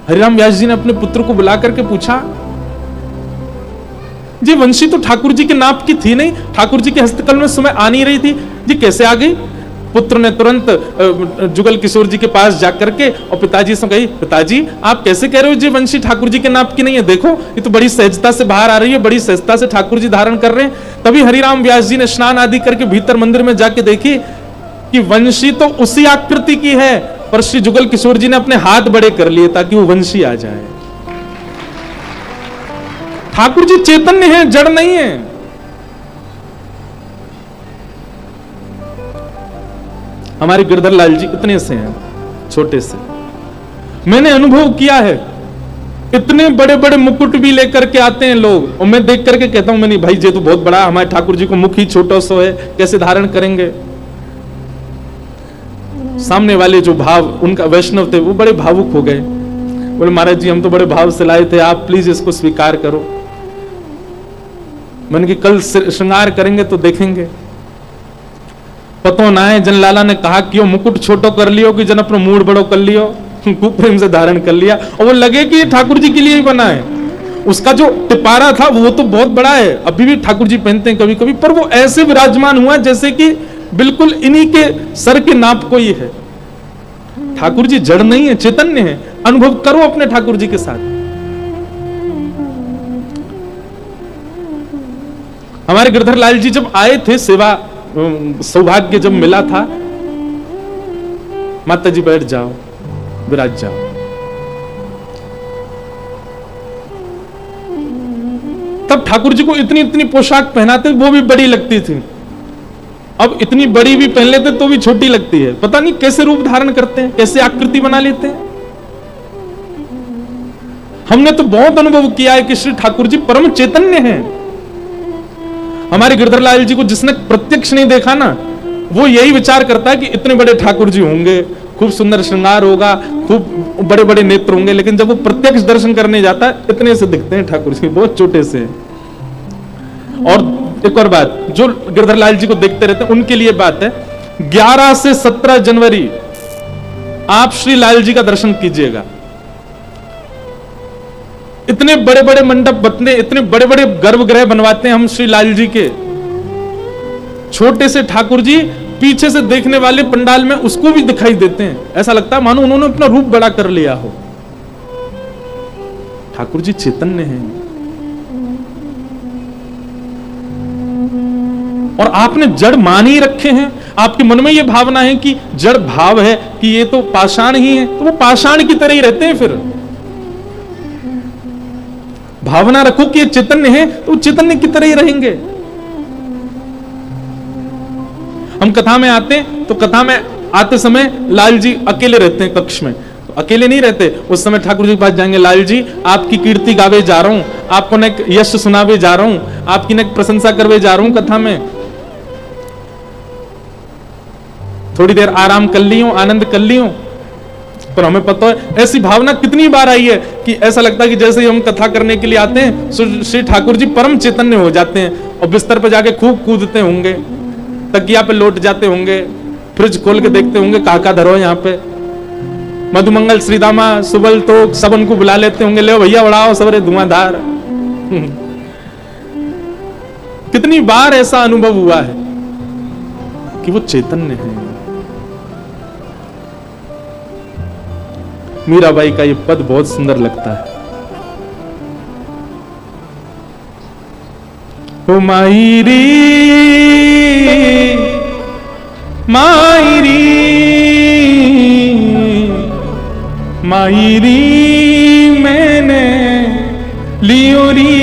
हरिराम व्यास जी ने अपने पुत्र को बुला करके पूछा, जी वंशी तो ठाकुर जी के नाप की थी नहीं, ठाकुर जी के हस्तकल में सुबह आ नहीं रही थी, जी कैसे आ गई? पुत्र ने तुरंत जुगल किशोर जी के पास जाकर के और पिताजी से कही, पिताजी आप कैसे कह रहे हो जी वंशी ठाकुर जी के नाप की नहीं है, देखो ये तो बड़ी सहजता से बाहर आ रही है, बड़ी सहजता से ठाकुर जी धारण कर रहे हैं। तभी हरिराम व्यास जी ने स्नान आदि करके भीतर मंदिर में जाके देखी कि वंशी तो उसी आकृति की है, पर श्री जुगल किशोर जी ने अपने हाथ बड़े कर लिए ताकि वो वंशी आ जाए। ठाकुर जी चैतन्य हैं, जड़ नहीं है। हमारे गिरधर लाल जी इतने से हैं, छोटे से। मैंने अनुभव किया है, इतने बड़े बड़े मुकुट भी लेकर के आते हैं लोग, और मैं देख करके कहता हूं, मैं नहीं भाई ये तो बहुत बड़ा, हमारे ठाकुर जी को मुख ही छोटा सा है, कैसे धारण करेंगे। सामने वाले जो भाव उनका वैष्णव थे वो बड़े भावुक हो गए, बोले महाराज जी हम तो बड़े भाव से लाए थे, आप प्लीज इसको स्वीकार करो। मैंने कि कल श्रृंगार करेंगे तो देखेंगे। पतो ना है जन लाला ने कहा कि मुकुट छोटो कर लियो कि जन अपना मूड बड़ो कर लियो, खूब प्रेम से धारण कर लिया, और वो लगे कि ये ठाकुर जी के लिए ही बना है। उसका जो टिपारा था वो तो बहुत बड़ा है, अभी भी ठाकुर जी पहनते हैं कभी कभी, पर वो ऐसे विराजमान हुआ जैसे कि बिल्कुल इन्हीं के सर के नाप को ही है। ठाकुर जी जड़ नहीं है, चैतन्य है। अनुभव करो अपने ठाकुर जी के साथ। हमारे गिरधर लाल जी जब आए थे, सेवा सौभाग्य जब मिला था, माता जी बैठ जाओ, विराज जाओ। तब ठाकुर जी को इतनी इतनी पोशाक पहनाते, वो भी बड़ी लगती थी। अब इतनी बड़ी भी पहन लेते तो भी छोटी लगती है। पता नहीं कैसे रूप धारण करते हैं, कैसे आकृति बना लेते हैं। हमने तो बहुत अनुभव किया है कि श्री ठाकुर जी परम चैतन्य हैं। हमारे गिरधर लाल जी को जिसने प्रत्यक्ष नहीं देखा ना, वो यही विचार करता है कि इतने बड़े ठाकुर जी होंगे, खूब सुंदर श्रृंगार होगा, खूब बड़े बड़े नेत्र होंगे, लेकिन जब वो प्रत्यक्ष दर्शन करने जाता है इतने से दिखते हैं ठाकुर जी, बहुत छोटे से। और एक और बात, जो गिरधर लाल जी को देखते रहते हैं उनके लिए बात है, 11 से 17 जनवरी आप श्री लाल जी का दर्शन कीजिएगा। इतने बड़े बड़े मंडप बनते, इतने बड़े बड़े गर्भगृह बनवाते हैं हम श्री लाल जी के। छोटे से ठाकुर जी पीछे से देखने वाले पंडाल में उसको भी दिखाई देते हैं, ऐसा लगता है मानो उन्होंने अपना रूप बड़ा कर लिया हो। ठाकुर जी चैतन्य हैं। और आपने जड़ मान ही रखे हैं। आपके मन में यह भावना है कि जड़ भाव है, कि ये तो पाषाण ही है, तो वो पाषाण की तरह ही रहते हैं। फिर भावना रखो कि ये चैतन्य है, तो चैतन्य की तरह ही रहेंगे। हम कथा में आते हैं तो कथा में आते समय लाल जी अकेले रहते हैं कक्ष में, तो अकेले नहीं रहते, उस समय ठाकुर जी के पास जाएंगे, लाल जी आपकी कीर्ति गावे जा रहा हूं, आपको न यश सुनावे जा रहा हूं, आपकी न प्रशंसा करवे जा रहा हूं कथा में, थोड़ी देर आराम कर लियो, आनंद कर लियो। पर हमें पता है ऐसी भावना कितनी बार आई है कि ऐसा लगता है कि जैसे ही हम कथा करने के लिए आते हैं श्री ठाकुर जी परम चैतन्य हो जाते हैं और बिस्तर पर जाके खूब कूदते होंगे, तकिया पे लौट जाते होंगे, फ्रिज खोल के देखते होंगे काका धरो यहाँ पे, मधुमंगल श्रीदामा सुबल तो सब उनको बुला लेते होंगे, ले भैया बढ़ाओ सबरे धुआंधार। कितनी बार ऐसा अनुभव हुआ है कि वो चैतन्य है। मीराबाई का ये पद बहुत सुंदर लगता है, ओ मायरी मायरी मायरी मैंने लियो री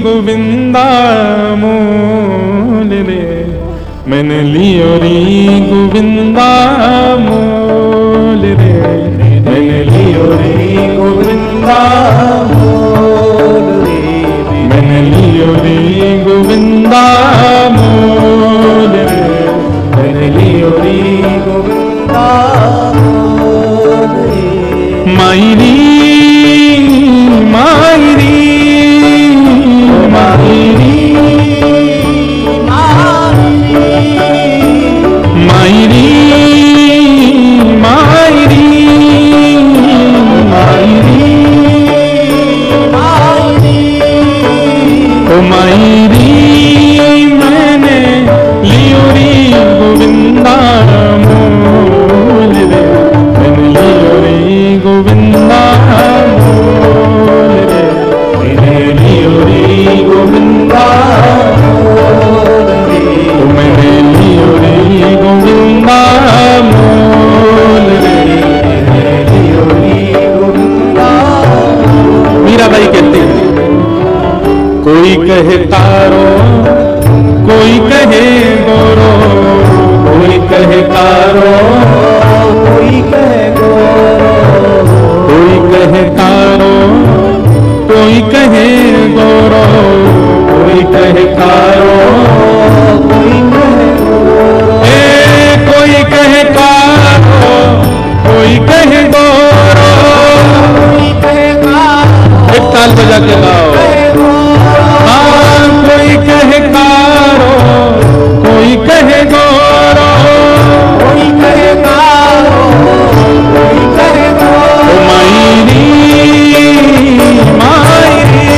गोविंदा मोल रे, मैंने लियो री गोविंदा मोल रे, मैंने लियो रे गोविंदा मोल रे, मैंने लियो रे गोविंदा मोल रे, मैंने लियो रे गोविंदा मोल रे। मायरी मायरी मायरी मायरी मायरी ओ मायरी मैंने लियो रे गोविंदा मोल रे, मैंने लियो रे गोविंदा मोल रे, मैंने लियो रे गोविंदा मोल रे, मैंने लियो रे गोविंदा मोल रे, मैंने लियो रे गोविंदा। मीराबाई कहते हैं कोई कहे तारो कोई कहे गोरो, कोई कहे तारो कोई कहे गोरो, कोई कहे तारो कोई कहे गोरो, कोई कहे तारो कोई कहे गोरो, कोई कहे तारो कोई कहे गोरो, कोई कहे तारो, एक ताल बजा के गाओ, कोई कहे कारो कोई कहे गोरो, कोई कहे कारो कोई कहे गोरो, मायरी मायरी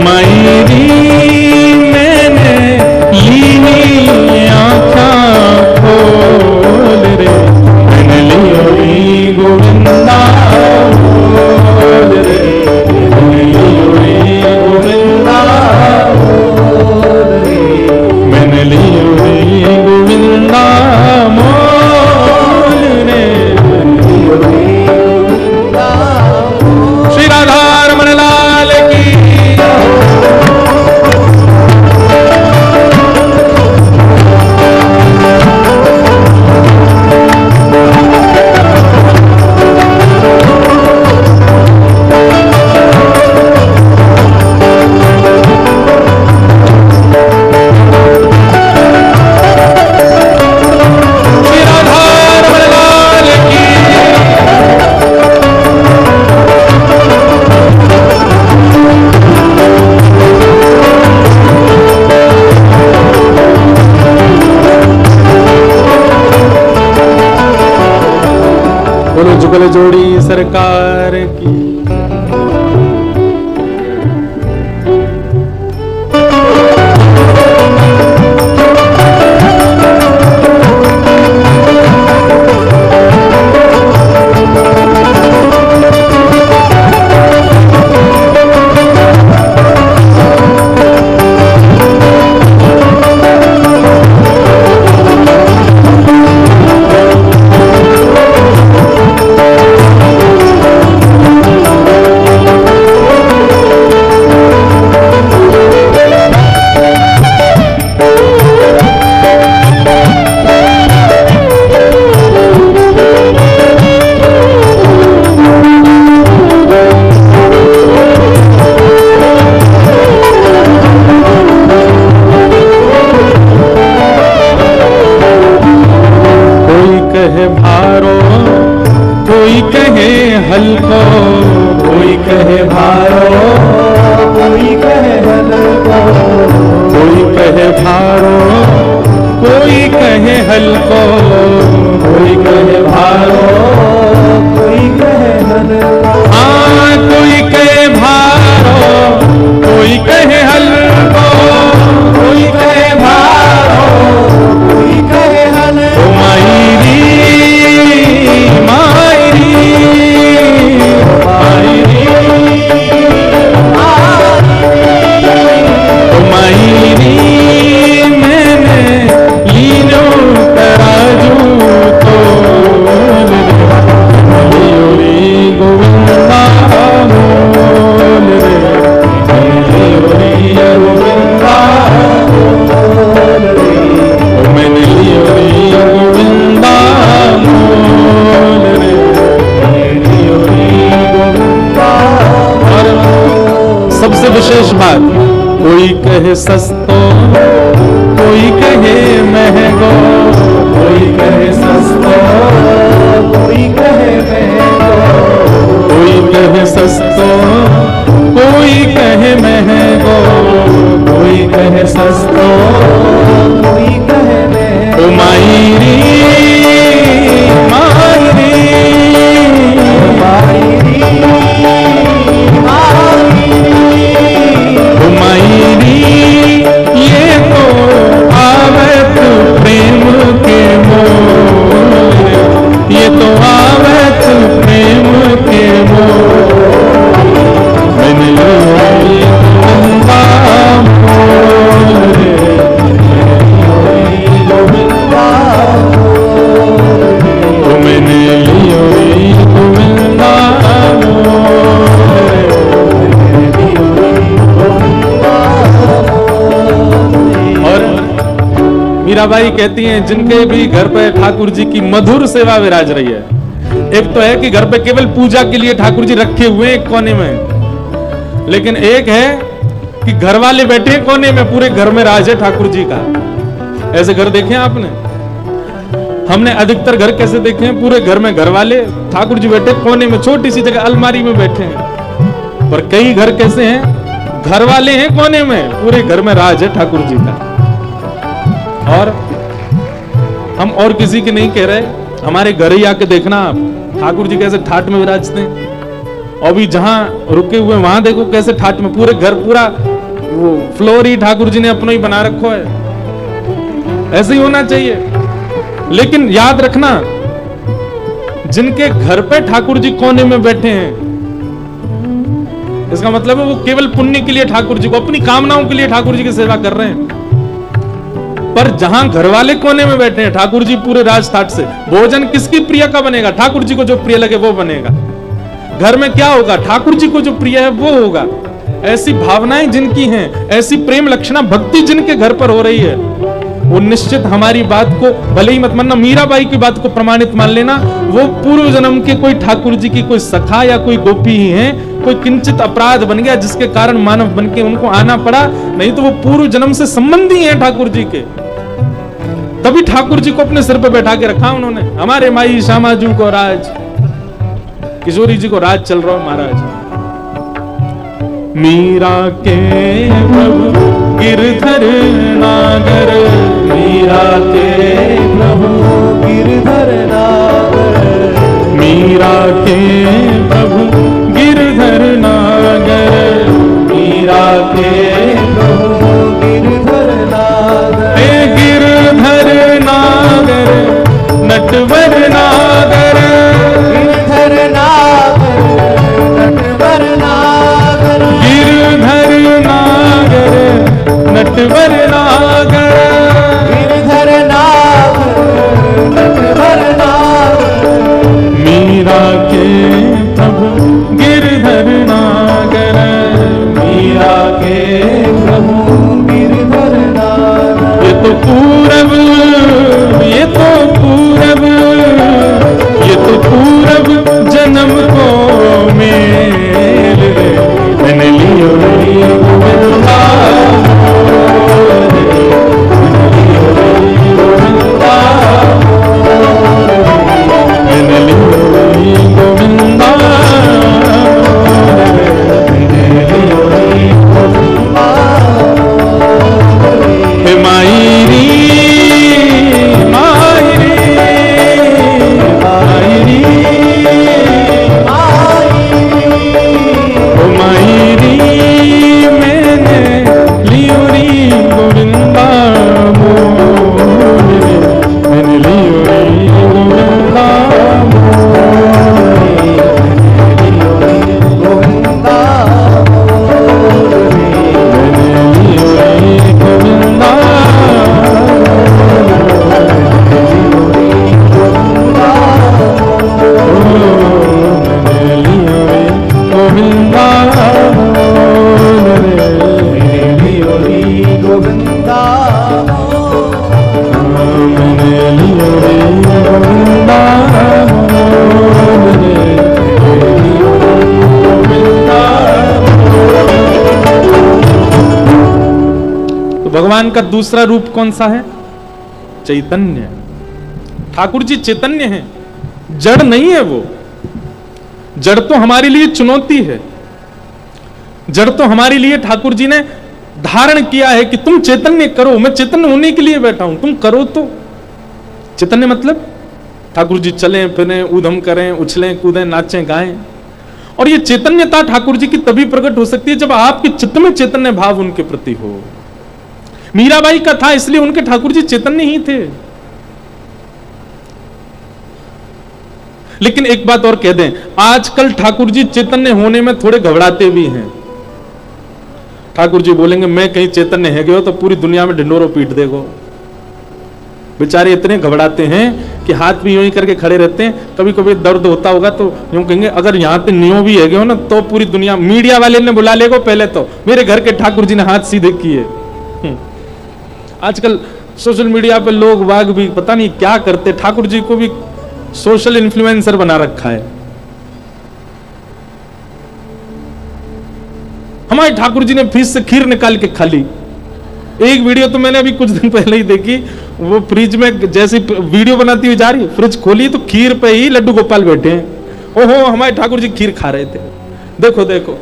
मायरी मैंने लीनी आँखें खोल रे, मैंने लियो रे गोविंदा मोल रे, मैंने लियो रे गोविंदा मोल रे, मैंने लियो रे गोविंदा मोल रे, मैंने लियो रे गोविंदा। श्री राधा रमण लाल की जुगल जोड़ी सरकार की। कोई कहे हल्को, कोई कहे भारो, कोई कहे हल्को, कोई कहे भारो, कोई कहे हल्को, कोई कहे भारो, कोई कहे हल्को। हाँ कोई कहे भारो, कोई कहे हल्को, कोई कहे भारो, कोई कहे हल्को। ओ मायरी मायरी मायरी ओ मायरी, मैंने लीनो तराजू तो रे गोविंदा मोल रे, गोविंदा मोल रे, ओ मैंने लियो रे गोविंदा मोल रे, लियो रे गोविंदा। और सबसे विशेष बात, कोई कहे सस्तो, कोई कहे महंगो, कोई कहे सस्तो, कोई कहे महंगो, कोई कहे सस्तो, कोई कहे महंगो, कोई कहे सस्तो, कोई कहे महंगो। ओ मायरी मायरी मायरी ओ मायरी, ये तो आवत प्रेम के मोल, ये तो आवत प्रेम के मोल, मैंने गोविंदा मोल रे, गोविंदा ओ मैंने लियो रे गोविंदा मोल रे। और मीराबाई कहती हैं जिनके भी घर पे ठाकुर जी की मधुर सेवा विराज रही है, एक तो है कि घर पे केवल पूजा के लिए ठाकुर जी रखे हुए हैं एक कोने में, लेकिन एक है कि घर वाले बैठे हैं कोने में, पूरे घर में राज है ठाकुर जी का। ऐसे घर देखे हैं आपने? हमने अधिकतर घर कैसे देखे हैं? पूरे घर में घर वाले, ठाकुर जी बैठे कोने में, छोटी सी जगह अलमारी में बैठे हैं। पर कई घर कैसे हैं? घर वाले हैं कोने में, पूरे घर में राज है ठाकुर जी का। और हम और किसी की नहीं कह रहे, हमारे घर ही आके देखना आप, ठाकुर जी कैसे ठाट में विराजते हैं। और भी जहां रुके हुए वहां देखो कैसे ठाट में, पूरे घर पूरा वो फ्लोर ही ठाकुर जी ने अपना ही बना रखो है। ऐसे ही होना चाहिए। लेकिन याद रखना, जिनके घर पे ठाकुर जी कोने में बैठे हैं, इसका मतलब है वो केवल पुण्य के लिए ठाकुर जी को, अपनी कामनाओं के लिए ठाकुर जी की सेवा कर रहे हैं। पर जहां घर वाले कोने में बैठे हैं, ठाकुर जी पूरे राजठाट से, भोजन किसकी प्रिय का बनेगा? ठाकुर जी को जो प्रिय लगे वो बनेगा। घर में क्या होगा? ठाकुर जी को जो प्रिय है वो होगा। ऐसी भावनाएं जिनकी हैं, ऐसी प्रेम लक्षणा भक्ति जिनके घर पर हो रही है, वो निश्चित हमारी बात को, भले ही मत मानना, मीराबाई की बात को प्रमाणित मान लेना, वो पूर्व जन्म के कोई ठाकुर जी की कोई सखा या कोई गोपी ही हैं। कोई किंचित अपराध बन गया जिसके कारण मानव बन के उनको आना पड़ा, नहीं तो वो पूर्व जन्म से संबंधी हैं ठाकुर जी के। तभी ठाकुर जी को अपने सिर पे बैठा के रखा उन्होंने। हमारे माई श्यामाजू को राज, किशोरी जी को राज चल रहा है महाराज। मीरा के प्रभु गिरधर नागर, मीरा के प्रभु गिरधर नागर, मीरा के प्रभु गिरधर नागर, मीरा के प्रभु गिरधर नागर। हे गिरधर नागर, नटवर नागर, गिरधर नागर, नटवर नागर, गिरधर नागर, नटवर नागर, गिरधर नागर, नटवर नागर। मीरा के प्रभु गिरधर नागर, मीरा के प्रभु गिरधर नागर। ये तो पूरब, ये तो पूरब, ये तो पूरब जन्म को मेल रे, मैंने लियो रे गोविंदा मोल रे, भगवान का दूसरा रूप कौन सा है? चैतन्य। ठाकुर जी चैतन्य हैं, जड़ नहीं है वो। जड़ तो हमारे लिए चुनौती है, जड़ तो हमारे लिए ठाकुर जी ने धारण किया है कि तुम चैतन्य करो, मैं चैतन्य होने के लिए बैठा हूं, तुम करो। तो चैतन्य मतलब ठाकुर जी चलें फिरें, ऊधम करें, उछलें कूदें, नाचें गाएं। और ये चैतन्यता ठाकुर जी की तभी प्रकट हो सकती है जब आपके चित्त में चैतन्य भाव उनके प्रति हो। मीराबाई का था, इसलिए उनके ठाकुर जी चैतन्य ही थे। लेकिन एक बात और कह दें, आजकल ठाकुर जी चैतन्य होने में थोड़े घबराते भी हैं। ठाकुर जी बोलेंगे मैं कहीं चैतन्य है गए हो तो पूरी दुनिया में ढिंडोरो पीट देगो। बेचारे इतने घबराते हैं कि हाथ भी यूं ही करके खड़े रहते हैं। कभी कभी दर्द होता होगा तो यूं कहेंगे अगर यहां पे नियो भी है गए हो ना तो पूरी दुनिया, मीडिया वाले ने बुला लेगो। पहले तो मेरे घर के ठाकुर जी ने हाथ सीधे किए। आजकल सोशल मीडिया पे लोग वाग भी पता नहीं क्या करते, ठाकुर जी को भी सोशल इन्फ्लुएंसर बना रखा है। हमारे ठाकुर जी ने फ्रिज से खीर निकाल के खा ली। एक वीडियो तो मैंने अभी कुछ दिन पहले ही देखी, वो फ्रिज में जैसे वीडियो बनाती हुई जा रही, फ्रिज खोली तो खीर पे ही लड्डू गोपाल बैठे हैं। ओहो, हमारे ठाकुर जी खीर खा रहे थे। देखो देखो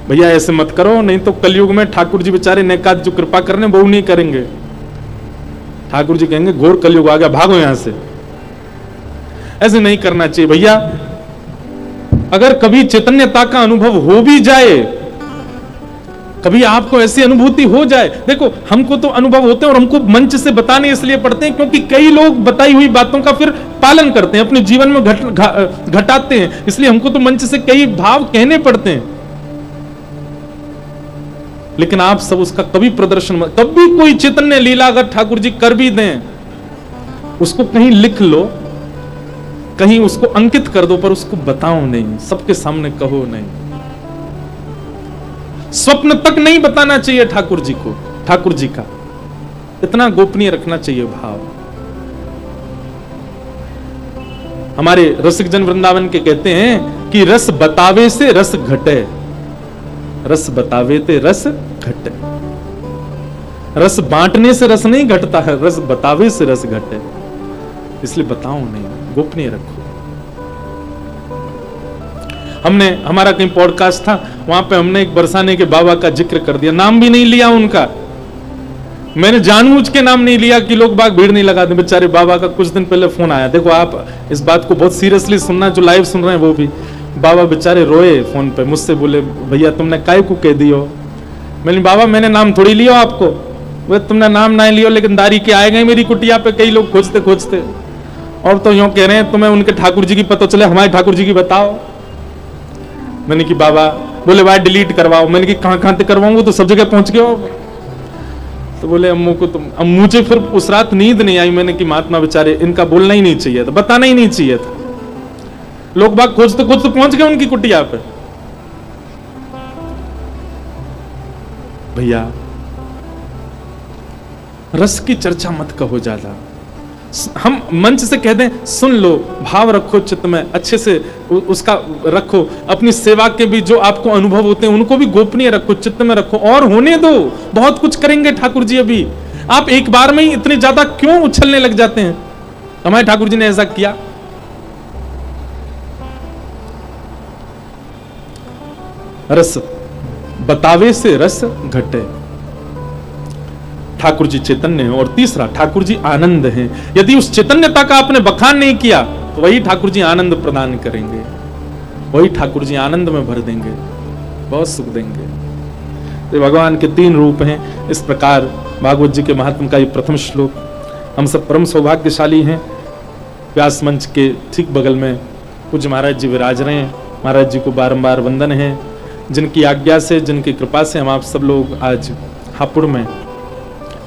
भैया, ऐसे मत करो, नहीं तो कलयुग में ठाकुर जी बेचारे नेकात जो कृपा करने वो नहीं करेंगे। ठाकुर जी कहेंगे घोर कलयुग आ गया, भागो यहां से। ऐसे नहीं करना चाहिए भैया। अगर कभी चैतन्यता का अनुभव हो भी जाए, कभी आपको ऐसी अनुभूति हो जाए, देखो हमको तो अनुभव होते हैं और हमको मंच से बताने इसलिए पड़ते हैं क्योंकि कई लोग बताई हुई बातों का फिर पालन करते हैं, अपने जीवन में घटाते हैं, इसलिए हमको तो मंच से कई भाव कहने पड़ते हैं। लेकिन आप सब उसका कभी प्रदर्शन, कभी कोई चैतन्य लीला अगर ठाकुर जी कर भी दें, उसको कहीं लिख लो, कहीं उसको अंकित कर दो, पर उसको बताओ नहीं, सबके सामने कहो नहीं। स्वप्न तक नहीं बताना चाहिए ठाकुर जी को, ठाकुर जी का इतना गोपनीय रखना चाहिए भाव। हमारे रसिक जन वृंदावन के कहते हैं कि रस बतावे से रस घटे, रस बतावे ते रस घटे। रस बांटने से रस नहीं घटता है, रस बतावे से रस घटे। इसलिए बताओ नहीं, गोपनीय रखो। हमने, हमारा कहीं पॉडकास्ट था, वहां पे हमने एक बरसाने के बाबा का जिक्र कर दिया, नाम भी नहीं लिया उनका। मैंने जानबूझ के नाम नहीं लिया कि लोग बाग भीड़ नहीं लगा दे। बेचारे बाबा का कुछ दिन पहले फोन आया। देखो आप इस बात को बहुत सीरियसली सुनना, जो लाइव सुन रहे हैं वो भी। बाबा बेचारे रोए फोन पे, मुझसे बोले भैया तुमने काय को कह दियो। मैंने बाबा मैंने नाम थोड़ी लियो आपको, वे तुमने नाम नहीं लियो, लेकिन दारी के आए गए मेरी कुटिया पे कई लोग खोजते खोजते, और तो यूं कह रहे हैं तुम्हें उनके ठाकुर जी की पता चले, हमारे ठाकुर जी की बताओ। मैंने कि बाबा, बोले भाई डिलीट करवाओ। मैंने कि कहां तक करवाऊंगा, तो सब जगह पहुंच गए हो। तो बोले अम्मू को तुम, अब मुझे फिर उस रात नींद नहीं आई। मैंने कि महात्मा बेचारे, इनका बोलना ही नहीं चाहिए था, बताना ही नहीं चाहिए था। लोग बाग खोजते खोजते पहुंच गए उनकी कुटिया पे। भैया रस की चर्चा मत कहो ज्यादा। हम मंच से कह दें सुन लो, भाव रखो चित्त में, अच्छे से उसका रखो। अपनी सेवा के भी जो आपको अनुभव होते हैं उनको भी गोपनीय रखो, चित्त में रखो, और होने दो। बहुत कुछ करेंगे ठाकुर जी अभी। आप एक बार में ही इतने ज्यादा क्यों उछलने लग जाते हैं? हमारे ठाकुर जी ने ऐसा किया। रस बतावे से रस घटे। ठाकुर जी चैतन्य है। और तीसरा, ठाकुर जी आनंद हैं। यदि उस चैतन्यता का आपने बखान नहीं किया तो वही ठाकुर जी आनंद प्रदान करेंगे, वही ठाकुर जी आनंद में भर देंगे, बहुत सुख देंगे। तो भगवान के 3 रूप हैं। इस प्रकार भागवत जी के महात्म का ये प्रथम श्लोक। हम सब परम सौभाग्यशाली हैं। व्यास मंच के ठीक बगल में पूज्य महाराज जी विराज रहे हैं। महाराज जी को बारंबार वंदन है। जिनकी आज्ञा से, जिनकी कृपा से हम आप सब लोग आज हापुड़ में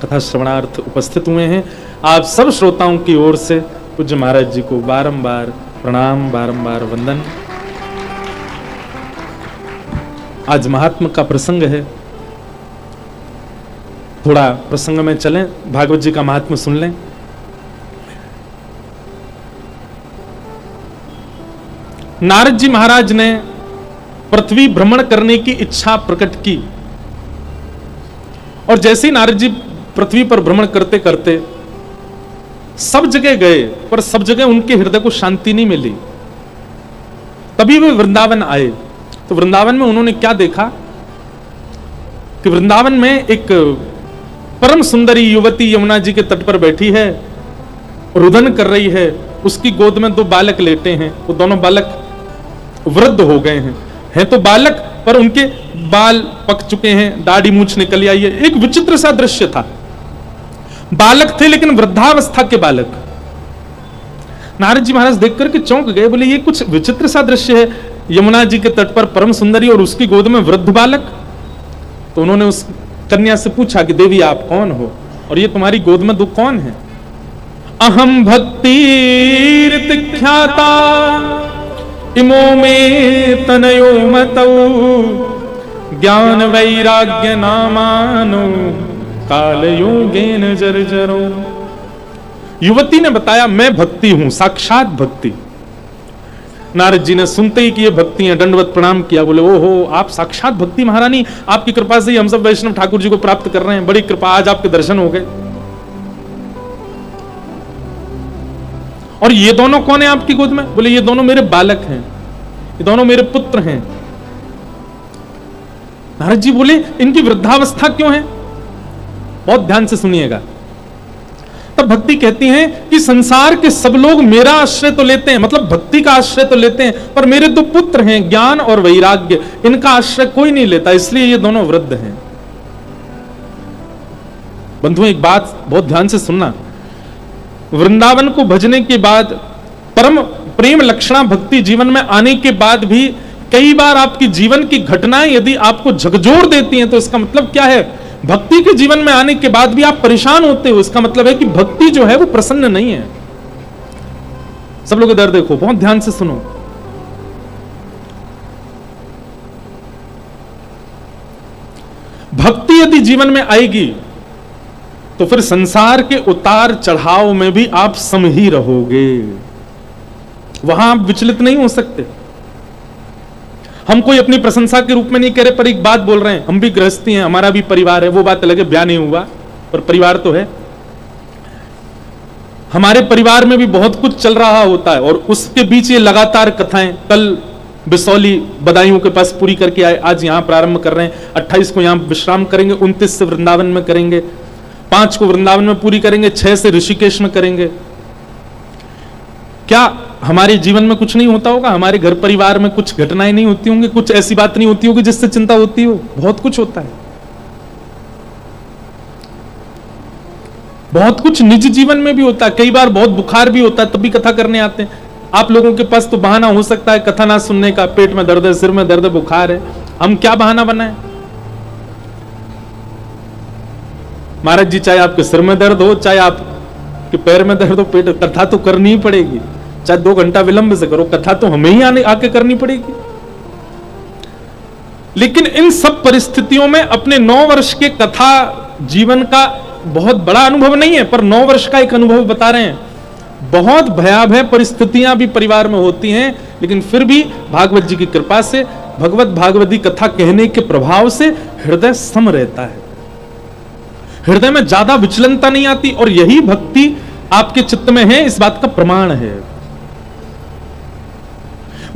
कथा श्रवणार्थ उपस्थित हुए हैं। आप सब श्रोताओं की ओर से पूज्य महाराज जी को बारंबार प्रणाम, बारंबार वंदन। आज महात्मा का प्रसंग है, थोड़ा प्रसंग में चलें, भागवत जी का महात्मा सुन लें। नारद जी महाराज ने पृथ्वी भ्रमण करने की इच्छा प्रकट की। और जैसे ही नारद जी पृथ्वी पर भ्रमण करते करते सब जगह गए, पर सब जगह उनके हृदय को शांति नहीं मिली। तभी वे वृंदावन आए। तो वृंदावन में उन्होंने क्या देखा कि वृंदावन में एक परम सुंदरी युवती यमुना जी के तट पर बैठी है, रुदन कर रही है। उसकी गोद में 2 बालक लेटे हैं। वो दोनों बालक वृद्ध हो गए हैं तो बालक, पर उनके बाल पक चुके हैं, दाढ़ी मूंछ निकल आई है। एक विचित्र सा दृश्य था। बालक थे लेकिन वृद्धावस्था के बालक। नारद जी महाराज देख करके चौंक गए, बोले ये कुछ विचित्र सा दृश्य है, यमुना जी के तट पर परम सुंदरी और उसकी गोद में वृद्ध बालक। तो उन्होंने उस कन्या से पूछा कि देवी आप कौन हो और ये तुम्हारी गोद में 2 कौन है? अहम भक्तिर्तिख्याता इमो में तनयो मतौ ज्ञान वैराग्य नामानो काल योगेन जर्जरो। युवती ने बताया मैं भक्ति हूं, साक्षात भक्ति। नारद जी ने सुनते ही कि ये भक्ति है दंडवत प्रणाम किया। बोले ओहो आप साक्षात भक्ति महारानी, आपकी कृपा से ही हम सब वैष्णव ठाकुर जी को प्राप्त कर रहे हैं, बड़ी कृपा, आज आपके दर्शन हो गए। और ये दोनों कौन है आपकी गोद में? बोले ये दोनों मेरे बालक हैं, ये दोनों मेरे पुत्र हैं। नारद जी बोले इनकी वृद्धावस्था क्यों है? बहुत ध्यान से सुनिएगा। तब भक्ति कहती है कि संसार के सब लोग मेरा आश्रय तो लेते हैं, मतलब भक्ति का आश्रय तो लेते हैं, पर मेरे 2 पुत्र हैं ज्ञान और वैराग्य, इनका आश्रय कोई नहीं लेता, इसलिए ये दोनों वृद्ध हैं। बंधुओं एक बात बहुत ध्यान से सुनना, वृंदावन को भजने के बाद, परम प्रेम लक्षणा भक्ति जीवन में आने के बाद भी कई बार आपकी जीवन की घटनाएं यदि आपको झकझोर देती हैं तो इसका मतलब क्या है? भक्ति के जीवन में आने के बाद भी आप परेशान होते हो, इसका मतलब है कि भक्ति जो है वो प्रसन्न नहीं है। सब लोग इधर देखो, बहुत ध्यान से सुनो। भक्ति यदि जीवन में आएगी तो फिर संसार के उतार चढ़ाव में भी आप सम ही रहोगे, वहां आप विचलित नहीं हो सकते। हम कोई अपनी प्रशंसा के रूप में नहीं कह रहे, पर एक बात बोल रहे हैं, हम भी गृहस्थी हैं, हमारा भी परिवार है, वो बात अलग है, ब्याह नहीं हुआ पर परिवार तो है। हमारे परिवार में भी बहुत कुछ चल रहा होता है और उसके बीच ये लगातार कथाएं, कल बिसौली बदायूं के पास पूरी करके आए, आज यहां प्रारंभ कर रहे हैं, 28 को यहां विश्राम करेंगे, 29 से वृंदावन में करेंगे, 5 को वृंदावन में पूरी करेंगे, 6 से ऋषिकेश में करेंगे। क्या हमारे जीवन में कुछ नहीं होता होगा? हमारे घर परिवार में कुछ घटनाएं नहीं होती होंगी, कुछ ऐसी बात नहीं होती होगी जिससे चिंता होती हो? बहुत कुछ होता है, बहुत कुछ निजी जीवन में भी होता है। कई बार बहुत बुखार भी होता है, तभी कथा करने आते हैं। आप लोगों के पास तो बहाना हो सकता है कथा ना सुनने का, पेट में दर्द है, सिर में दर्द है, बुखार है। हम क्या बहाना बनाए? महाराज जी चाहे आपके सिर में दर्द हो, चाहे आपके पैर में दर्द हो, पेट, कथा तो करनी ही पड़ेगी, चाहे 2 घंटा विलंब से करो, कथा तो हमें ही आके करनी पड़ेगी। लेकिन इन सब परिस्थितियों में अपने 9 वर्ष के कथा जीवन का बहुत बड़ा अनुभव नहीं है, पर 9 वर्ष का एक अनुभव बता रहे हैं। बहुत भयावह परिस्थितियां भी परिवार में होती हैं, लेकिन फिर भी भागवत जी की कृपा से, भगवत भागवती कथा कहने के प्रभाव से हृदय सम रहता है, हृदय में ज्यादा विचलनता नहीं आती, और यही भक्ति आपके चित्त में है, इस बात का प्रमाण है।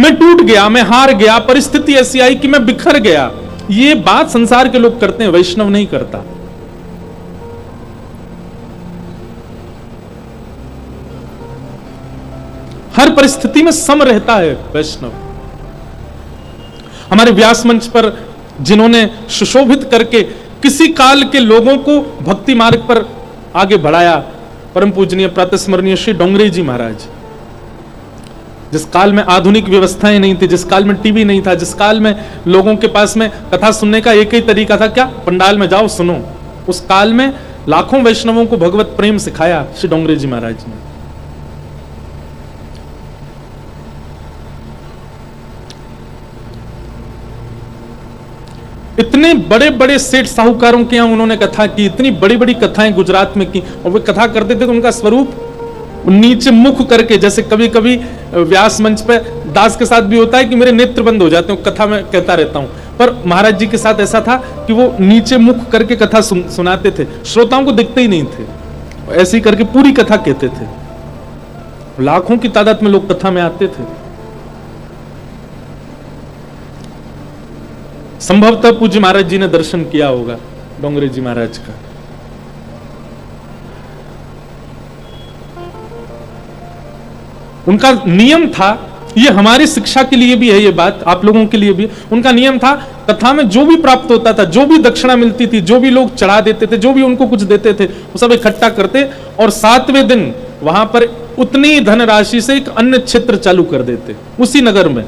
मैं टूट गया, मैं हार गया, परिस्थिति ऐसी आई कि मैं बिखर गया, ये बात संसार के लोग करते हैं, वैष्णव नहीं करता। हर परिस्थिति में सम रहता है वैष्णव। हमारे व्यास मंच पर जिन्होंने सुशोभित करके किसी काल के लोगों को भक्ति मार्ग पर आगे बढ़ाया, परम पूजनीय प्रातस्मरणीय श्री डोंगरे जी महाराज। जिस काल में आधुनिक व्यवस्थाएं नहीं थी, जिस काल में टीवी नहीं था, जिस काल में लोगों के पास में कथा सुनने का एक ही तरीका था, क्या? पंडाल में जाओ सुनो। उस काल में लाखों वैष्णवों को भगवत प्रेम सिखाया श्री डोंगरे जी महाराज ने। इतने बड़े बड़े सेठ साहूकारों के यहां उन्होंने कथा की, इतनी बड़ी बड़ी कथाएं गुजरात में की, और वे कथा करते थे तो उनका स्वरूप नीचे मुख करके, जैसे कभी कभी व्यास मंच पे दास के साथ भी होता है कि मेरे नेत्र बंद हो जाते हैं, कथा में कहता रहता हूं, पर महाराज जी के साथ ऐसा था कि वो नीचे मुख करके कथा सुनाते थे, श्रोताओं को दिखते ही नहीं थे, ऐसे ही करके पूरी कथा कहते थे। लाखों की तादाद में लोग कथा में आते थे। संभवतः पूज्य महाराज जी ने दर्शन किया होगा डोंगरे जी महाराज का। उनका नियम था, ये हमारी शिक्षा के लिए भी है, ये बात आप लोगों के लिए भी, उनका नियम था कथा में जो भी प्राप्त होता था, जो भी दक्षिणा मिलती थी, जो भी लोग चढ़ा देते थे, जो भी उनको कुछ देते थे, वो सब इकट्ठा करते और 7वें दिन वहां पर उतनी धनराशि से एक अन्य क्षेत्र चालू कर देते उसी नगर में,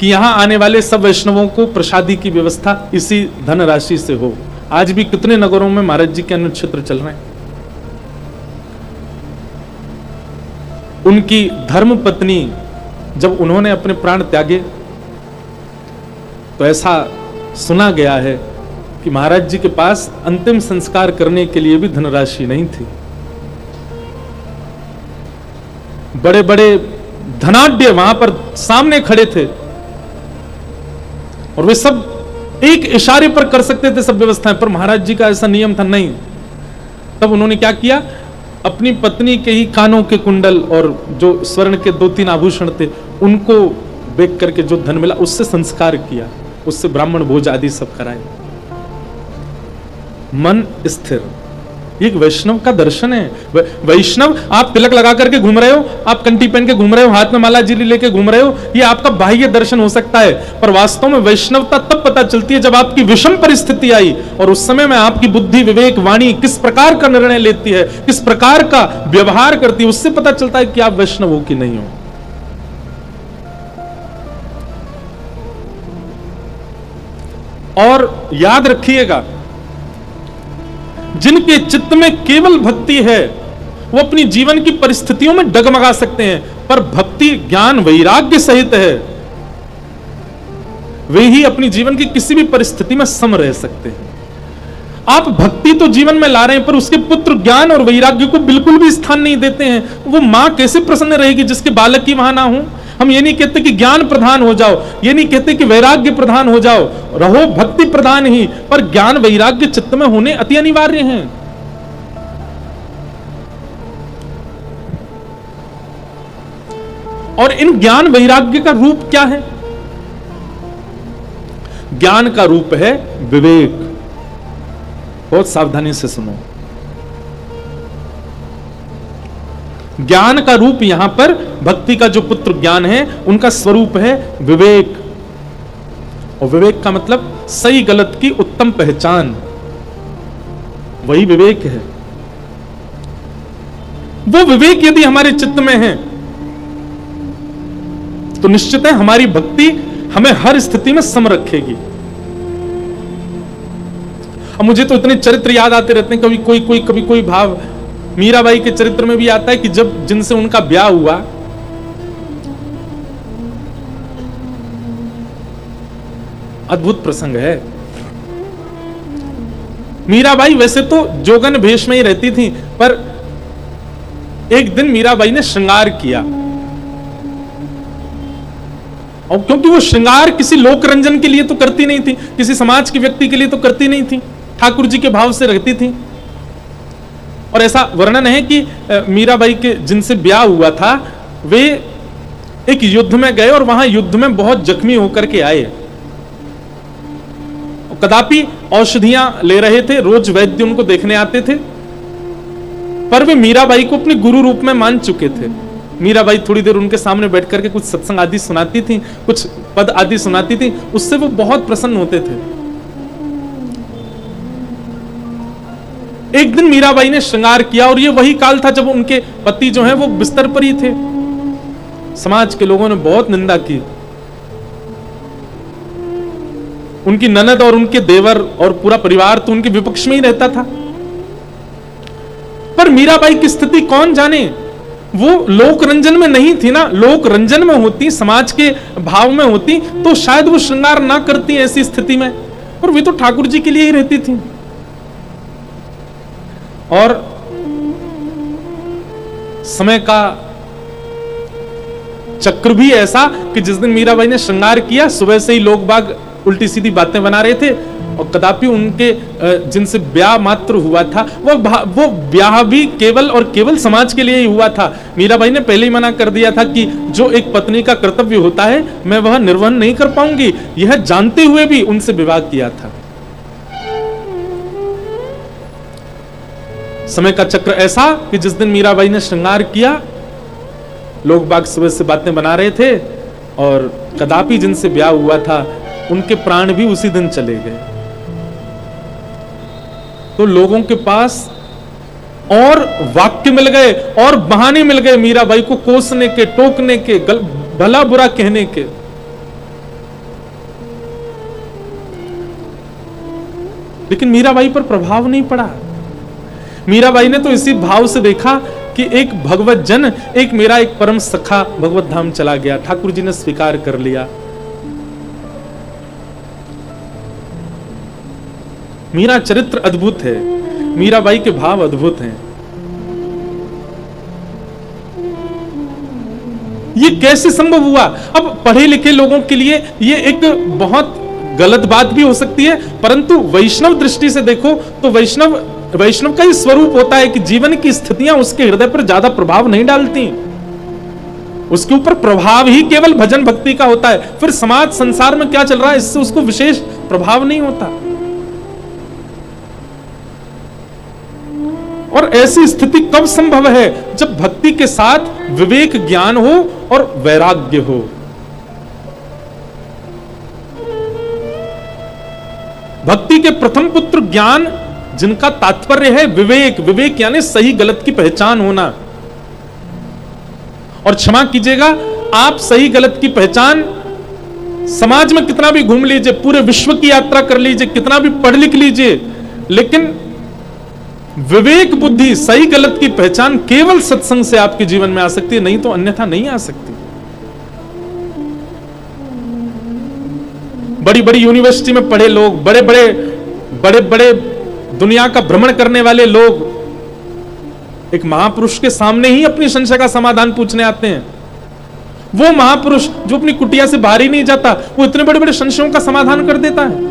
कि यहां आने वाले सब वैष्णवों को प्रसादी की व्यवस्था इसी धनराशि से हो। आज भी कितने नगरों में महाराज जी के अन्य क्षेत्र चल रहे हैं। उनकी धर्म पत्नी जब उन्होंने अपने प्राण त्यागे तो ऐसा सुना गया है कि महाराज जी के पास अंतिम संस्कार करने के लिए भी धनराशि नहीं थी। बड़े बड़े धनाढ्य वहां पर सामने खड़े थे और वे सब एक इशारे पर कर सकते थे सब व्यवस्थाएं, पर महाराज जी का ऐसा नियम था नहीं। तब उन्होंने क्या किया, अपनी पत्नी के ही कानों के कुंडल और जो स्वर्ण के 2-3 आभूषण थे उनको बेच करके जो धन मिला उससे संस्कार किया, उससे ब्राह्मण भोज आदि सब कराए। मन स्थिर, एक वैष्णव का दर्शन है। वैष्णव, आप तिलक लगा करके घूम रहे हो, आप कंठी पहन के घूम रहे हो, हाथ में माला जीली लेके घूम रहे हो, ये आपका बाह्य दर्शन हो सकता है, पर वास्तव में वैष्णवता तब पता चलती है जब आपकी विषम परिस्थिति आई और उस समय में आपकी बुद्धि, विवेक, वाणी किस प्रकार का निर्णय लेती है, किस प्रकार का व्यवहार करती है, उससे पता चलता है कि आप वैष्णव हो कि नहीं हो। और याद रखिएगा, जिनके चित्त में केवल भक्ति है वो अपनी जीवन की परिस्थितियों में डगमगा सकते हैं, पर भक्ति ज्ञान वैराग्य सहित है वे ही अपनी जीवन की किसी भी परिस्थिति में सम रह सकते हैं। आप भक्ति तो जीवन में ला रहे हैं पर उसके पुत्र ज्ञान और वैराग्य को बिल्कुल भी स्थान नहीं देते हैं। वो मां कैसे प्रसन्न रहेगी जिसके बालक की वहां ना हो। हम ये नहीं कहते कि ज्ञान प्रधान हो जाओ, ये नहीं कहते कि वैराग्य प्रधान हो जाओ, रहो भक्ति प्रधान ही, पर ज्ञान वैराग्य चित्त में होने अति अनिवार्य हैं। और इन ज्ञान वैराग्य का रूप क्या है? ज्ञान का रूप है विवेक। बहुत सावधानी से सुनो, ज्ञान का रूप यहां पर भक्ति का जो पुत्र ज्ञान है उनका स्वरूप है विवेक। और विवेक का मतलब सही गलत की उत्तम पहचान, वही विवेक है। वो विवेक यदि हमारे चित्त में है तो निश्चित है हमारी भक्ति हमें हर स्थिति में सम रखेगी। अब मुझे तो इतने चरित्र याद आते रहते हैं, कभी कोई भाव मीराबाई के चरित्र में भी आता है कि जब जिनसे उनका ब्याह हुआ, अद्भुत प्रसंग है। मीराबाई वैसे तो जोगन भेष में ही रहती थी, पर एक दिन मीराबाई ने श्रृंगार किया, और क्योंकि वो श्रृंगार किसी लोक रंजन के लिए तो करती नहीं थी, किसी समाज के व्यक्ति के लिए तो करती नहीं थी, ठाकुर जी के भाव से रहती थी। और ऐसा वर्णन है कि मीराबाई के जिनसे ब्याह हुआ था वे एक युद्ध में गए और वहां युद्ध में बहुत जख्मी होकर के आए। कदापि औषधियां ले रहे थे, रोज वैद्य उनको देखने आते थे, पर वे मीराबाई को अपने गुरु रूप में मान चुके थे। मीराबाई थोड़ी देर उनके सामने बैठ करके कुछ सत्संग आदि सुनाती थी, कुछ पद आदि सुनाती थी, उससे वो बहुत प्रसन्न होते थे। एक दिन मीराबाई ने श्रृंगार किया और ये वही काल था जब उनके पति जो हैं वो बिस्तर पर ही थे। समाज के लोगों ने बहुत निंदा की, उनकी ननद और उनके देवर और पूरा परिवार तो उनके विपक्ष में ही रहता था। पर मीराबाई की स्थिति कौन जाने, वो लोक रंजन में नहीं थी ना। लोक रंजन में होती, समाज के भाव में होती तो शायद वो श्रृंगार ना करती ऐसी स्थिति में, और वे तो ठाकुर जी के लिए ही रहती थी। और समय का चक्र भी ऐसा कि जिस दिन मीराबाई ने श्रृंगार किया, सुबह से ही लोग बाग उल्टी सीधी बातें बना रहे थे और कदापि उनके जिनसे ब्याह मात्र हुआ था वो ब्याह भी केवल और केवल समाज के लिए ही हुआ था। मीराबाई ने पहले ही मना कर दिया था कि जो एक पत्नी का कर्तव्य होता है मैं वह निर्वहन नहीं कर पाऊंगी, यह जानते हुए भी उनसे विवाह किया था। समय का चक्र ऐसा कि जिस दिन मीराबाई ने श्रृंगार किया, लोग बाग सुबह से बातें बना रहे थे और कदापि जिनसे ब्याह हुआ था उनके प्राण भी उसी दिन चले गए। तो लोगों के पास और वाक्य मिल गए और बहाने मिल गए मीराबाई को कोसने के, टोकने के, भला बुरा कहने के। लेकिन मीराबाई पर प्रभाव नहीं पड़ा। मीराबाई ने तो इसी भाव से देखा कि एक भगवत जन, एक मेरा एक परम सखा भगवत धाम चला गया, ठाकुर जी ने स्वीकार कर लिया। मीरा चरित्र अद्भुत है, मीराबाई के भाव अद्भुत हैं। ये कैसे संभव हुआ? अब पढ़े लिखे लोगों के लिए ये एक बहुत गलत बात भी हो सकती है, परंतु वैष्णव दृष्टि से देखो तो वैष्णव का ही स्वरूप होता है कि जीवन की स्थितियां उसके हृदय पर ज्यादा प्रभाव नहीं डालती, उसके ऊपर प्रभाव ही केवल भजन भक्ति का होता है। फिर समाज संसार में क्या चल रहा है इससे उसको विशेष प्रभाव नहीं होता। और ऐसी स्थिति कब संभव है? जब भक्ति के साथ विवेक ज्ञान हो और वैराग्य हो। भक्ति के प्रथम पुत्र ज्ञान, जिनका तात्पर्य है विवेक, विवेक यानी सही गलत की पहचान होना। और क्षमा कीजिएगा, आप सही गलत की पहचान समाज में कितना भी घूम लीजिए, पूरे विश्व की यात्रा कर लीजिए, कितना भी पढ़ लिख लीजिए, लेकिन विवेक बुद्धि, सही गलत की पहचान केवल सत्संग से आपके जीवन में आ सकती है, नहीं तो अन्यथा नहीं आ सकती। बड़ी बड़ी यूनिवर्सिटी में पढ़े लोग, बड़े बड़े दुनिया का भ्रमण करने वाले लोग एक महापुरुष के सामने ही अपनी संशय का समाधान पूछने आते हैं। वो महापुरुष जो अपनी कुटिया से बाहर ही नहीं जाता, वो इतने बड़े बड़े संशयों का समाधान कर देता है।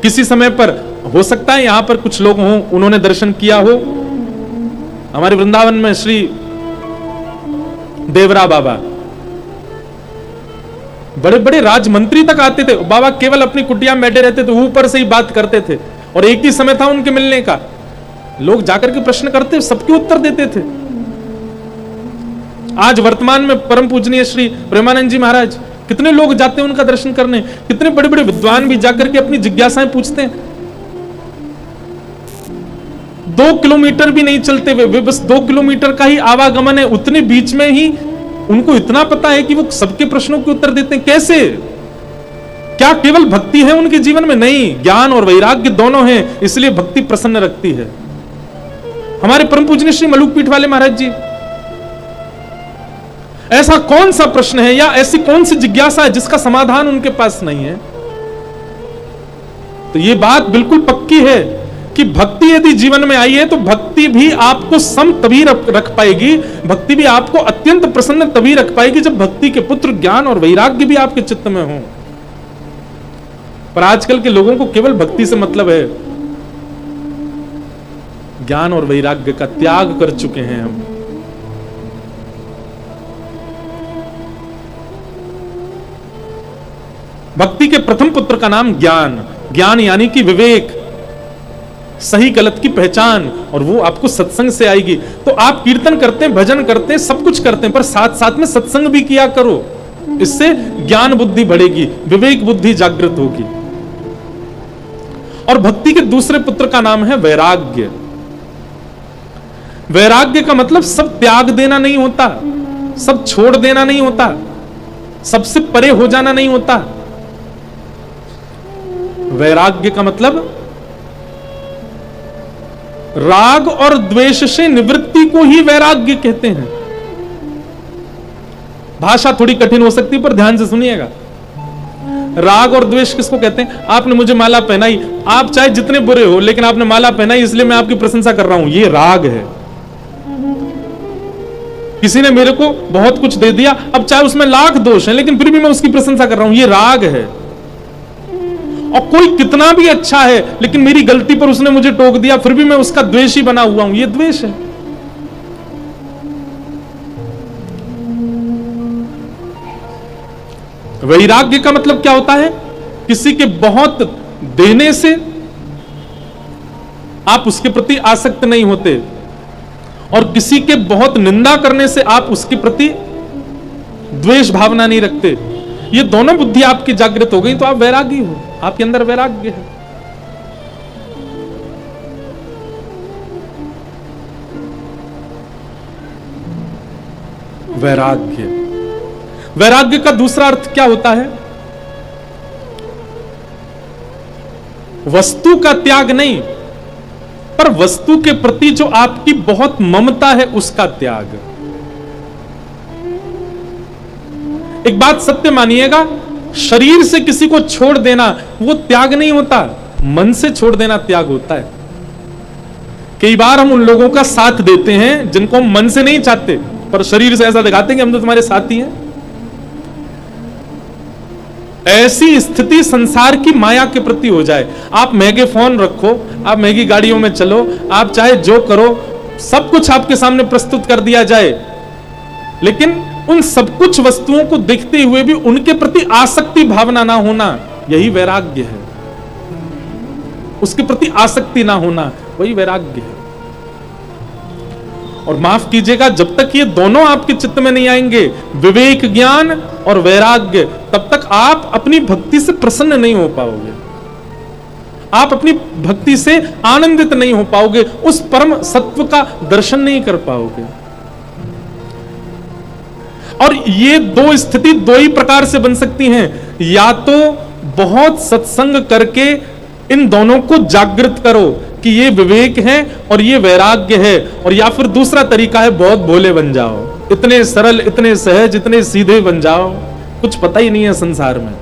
किसी समय पर हो सकता है यहां पर कुछ लोग हों, उन्होंने दर्शन किया हो, हमारे वृंदावन में श्री देवरा बाबा, बड़े बड़े राजमंत्री तक आते थे। बाबा केवल अपनी कुटिया में बैठे रहते थे, ऊपर से ही बात करते थे, और एक ही समय था उनके मिलने का। लोग जाकर के प्रश्न करते, सबके उत्तर देते थे। आज वर्तमान में परम पूजनीय श्री प्रेमानंद जी महाराज, कितने लोग जाते हैं उनका दर्शन करने, कितने बड़े बड़े विद्वान भी जाकर के अपनी जिज्ञासाएं पूछते हैं। 2 किलोमीटर भी नहीं चलते वे बस 2 किलोमीटर का ही आवागमन है, उतने बीच में ही उनको इतना पता है कि वो सबके प्रश्नों के उत्तर देते हैं। कैसे? क्या केवल भक्ति है उनके जीवन में? नहीं, ज्ञान और वैराग्य दोनों हैं, इसलिए भक्ति प्रसन्न रखती है। हमारे परम पूजनीय श्री मलुकपीठ वाले महाराज जी, ऐसा कौन सा प्रश्न है या ऐसी कौन सी जिज्ञासा है जिसका समाधान उनके पास नहीं है? तो ये बात बिल्कुल पक्की है कि भक्ति यदि जीवन में आई है तो भक्ति भी आपको सम तभी रख पाएगी, भक्ति भी आपको अत्यंत प्रसन्न तभी रख पाएगी जब भक्ति के पुत्र ज्ञान और वैराग्य भी आपके चित्त में हो। पर आजकल के लोगों को केवल भक्ति से मतलब है, ज्ञान और वैराग्य का त्याग कर चुके हैं हम। भक्ति के प्रथम पुत्र का नाम ज्ञान, ज्ञान यानी कि विवेक, सही गलत की पहचान, और वो आपको सत्संग से आएगी। तो आप कीर्तन करते हैं, भजन करते हैं, सब कुछ करते हैं, पर साथ साथ में सत्संग भी किया करो। इससे ज्ञान बुद्धि बढ़ेगी, विवेक बुद्धि जागृत होगी। और भक्ति के दूसरे पुत्र का नाम है वैराग्य। वैराग्य का मतलब सब त्याग देना नहीं होता, सब छोड़ देना नहीं होता, सबसे परे हो जाना नहीं होता। वैराग्य का मतलब राग और द्वेष से निवृत्ति को ही वैराग्य कहते हैं। भाषा थोड़ी कठिन हो सकती है, पर ध्यान से सुनिएगा। राग और द्वेष किसको कहते हैं? आपने मुझे माला पहनाई, आप चाहे जितने बुरे हो लेकिन आपने माला पहनाई, इसलिए मैं आपकी प्रशंसा कर रहा हूं, ये राग है। किसी ने मेरे को बहुत कुछ दे दिया, अब चाहे उसमें लाख दोष हैं लेकिन फिर भी मैं उसकी प्रशंसा कर रहा हूं, ये राग है। और कोई कितना भी अच्छा है लेकिन मेरी गलती पर उसने मुझे टोक दिया, फिर भी मैं उसका द्वेषी बना हुआ हूं, ये द्वेष है। वैराग्य का मतलब क्या होता है? किसी के बहुत देने से आप उसके प्रति आसक्त नहीं होते, और किसी के बहुत निंदा करने से आप उसके प्रति द्वेष भावना नहीं रखते। ये दोनों बुद्धि आपकी जागृत हो गई तो आप वैरागी हो, आपके अंदर वैराग्य है। वैराग्य, वैराग्य का दूसरा अर्थ क्या होता है? वस्तु का त्याग नहीं, पर वस्तु के प्रति जो आपकी बहुत ममता है उसका त्याग। एक बात सत्य मानिएगा, शरीर से किसी को छोड़ देना वो त्याग नहीं होता, मन से छोड़ देना त्याग होता है। कई बार हम उन लोगों का साथ देते हैं जिनको हम मन से नहीं चाहते, पर शरीर से ऐसा दिखाते हैं कि हम तो तुम्हारे साथी हैं। ऐसी स्थिति संसार की माया के प्रति हो जाए। आप महंगे फोन रखो, आप महंगी गाड़ियों में चलो, आप चाहे जो करो, सब कुछ आपके सामने प्रस्तुत कर दिया जाए, लेकिन उन सब कुछ वस्तुओं को देखते हुए भी उनके प्रति आसक्ति भावना ना होना, यही वैराग्य है। उसके प्रति आसक्ति ना होना, वही वैराग्य है। और माफ कीजिएगा, जब तक ये दोनों आपके चित्त में नहीं आएंगे, विवेक ज्ञान और वैराग्य, तब तक आप अपनी भक्ति से प्रसन्न नहीं हो पाओगे, आप अपनी भक्ति से आनंदित नहीं हो पाओगे, उस परम सत्व का दर्शन नहीं कर पाओगे। और ये दो स्थिति दो ही प्रकार से बन सकती हैं, या तो बहुत सत्संग करके इन दोनों को जागृत करो कि ये विवेक है और ये वैराग्य है, और या फिर दूसरा तरीका है बहुत भोले बन जाओ, इतने सरल, इतने सहज, इतने सीधे बन जाओ, कुछ पता ही नहीं है संसार में।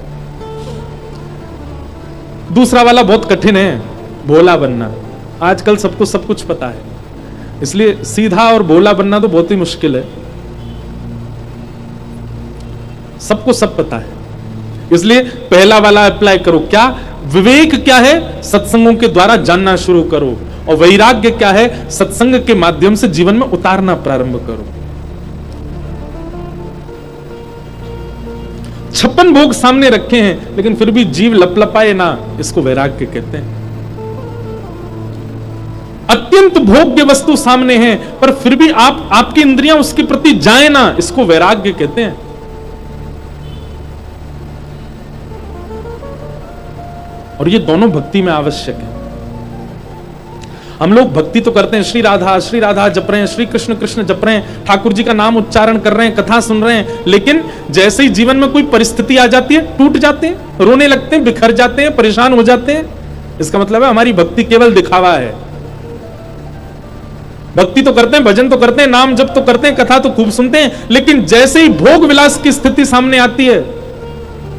दूसरा वाला बहुत कठिन है, भोला बनना। आजकल सबको सब कुछ पता है, इसलिए सीधा और भोला बनना तो बहुत ही मुश्किल है। सबको सब पता है, इसलिए पहला वाला अप्लाई करो। क्या विवेक क्या है? सत्संगों के द्वारा जानना शुरू करो। और वैराग्य क्या है? सत्संग के माध्यम से जीवन में उतारना प्रारंभ करो। 56 भोग सामने रखे हैं लेकिन फिर भी जीव लपलपाए ना, इसको वैराग्य कहते हैं। अत्यंत भोग्य वस्तु सामने है पर फिर भी आपकी इंद्रियां उसके प्रति जाए ना, इसको वैराग्य कहते हैं। और ये दोनों भक्ति में आवश्यक है। हम लोग भक्ति तो करते हैं, श्री राधा जप रहे हैं, श्री कृष्ण कृष्ण जप रहे हैं, ठाकुर जी का नाम उच्चारण कर रहे हैं, कथा सुन रहे हैं, लेकिन जैसे ही जीवन में कोई परिस्थिति आ जाती है, टूट जाते हैं, रोने लगते हैं, बिखर जाते हैं, परेशान हो जाते हैं। इसका मतलब है हमारी भक्ति केवल दिखावा है। भक्ति तो करते हैं, भजन तो करते हैं, नाम जप तो करते हैं, कथा तो खूब सुनते हैं, लेकिन जैसे ही भोग विलास की स्थिति सामने आती है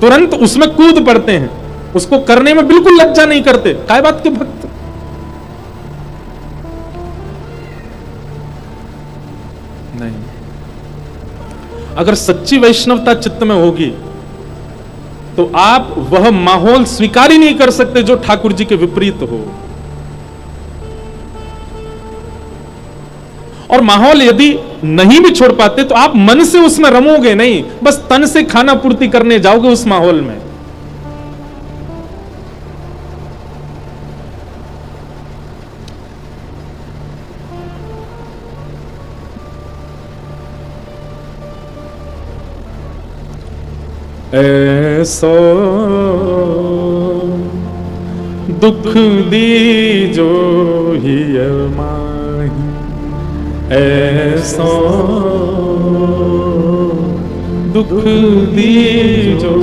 तुरंत उसमें कूद पड़ते हैं, उसको करने में बिल्कुल लज्जा नहीं करते। काय बात के भक्त? नहीं। अगर सच्ची वैष्णवता चित्त में होगी तो आप वह माहौल स्वीकार ही नहीं कर सकते जो ठाकुर जी के विपरीत हो। और माहौल यदि नहीं भी छोड़ पाते तो आप मन से उसमें रमोगे नहीं, बस तन से खाना पूर्ति करने जाओगे उस माहौल में। ऐसो दुख दीजो हिय माही, ऐसो दुख दीजो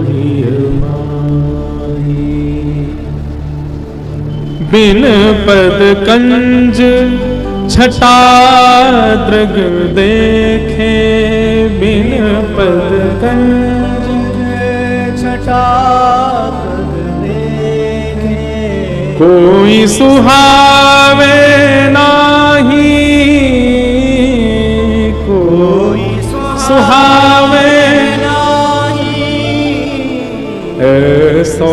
हिय माही। बिन पद कंज छटा दृग देखे, बिन पद कंज कोई सुहावे नाही, कोई सुहावे नाही। ऐसो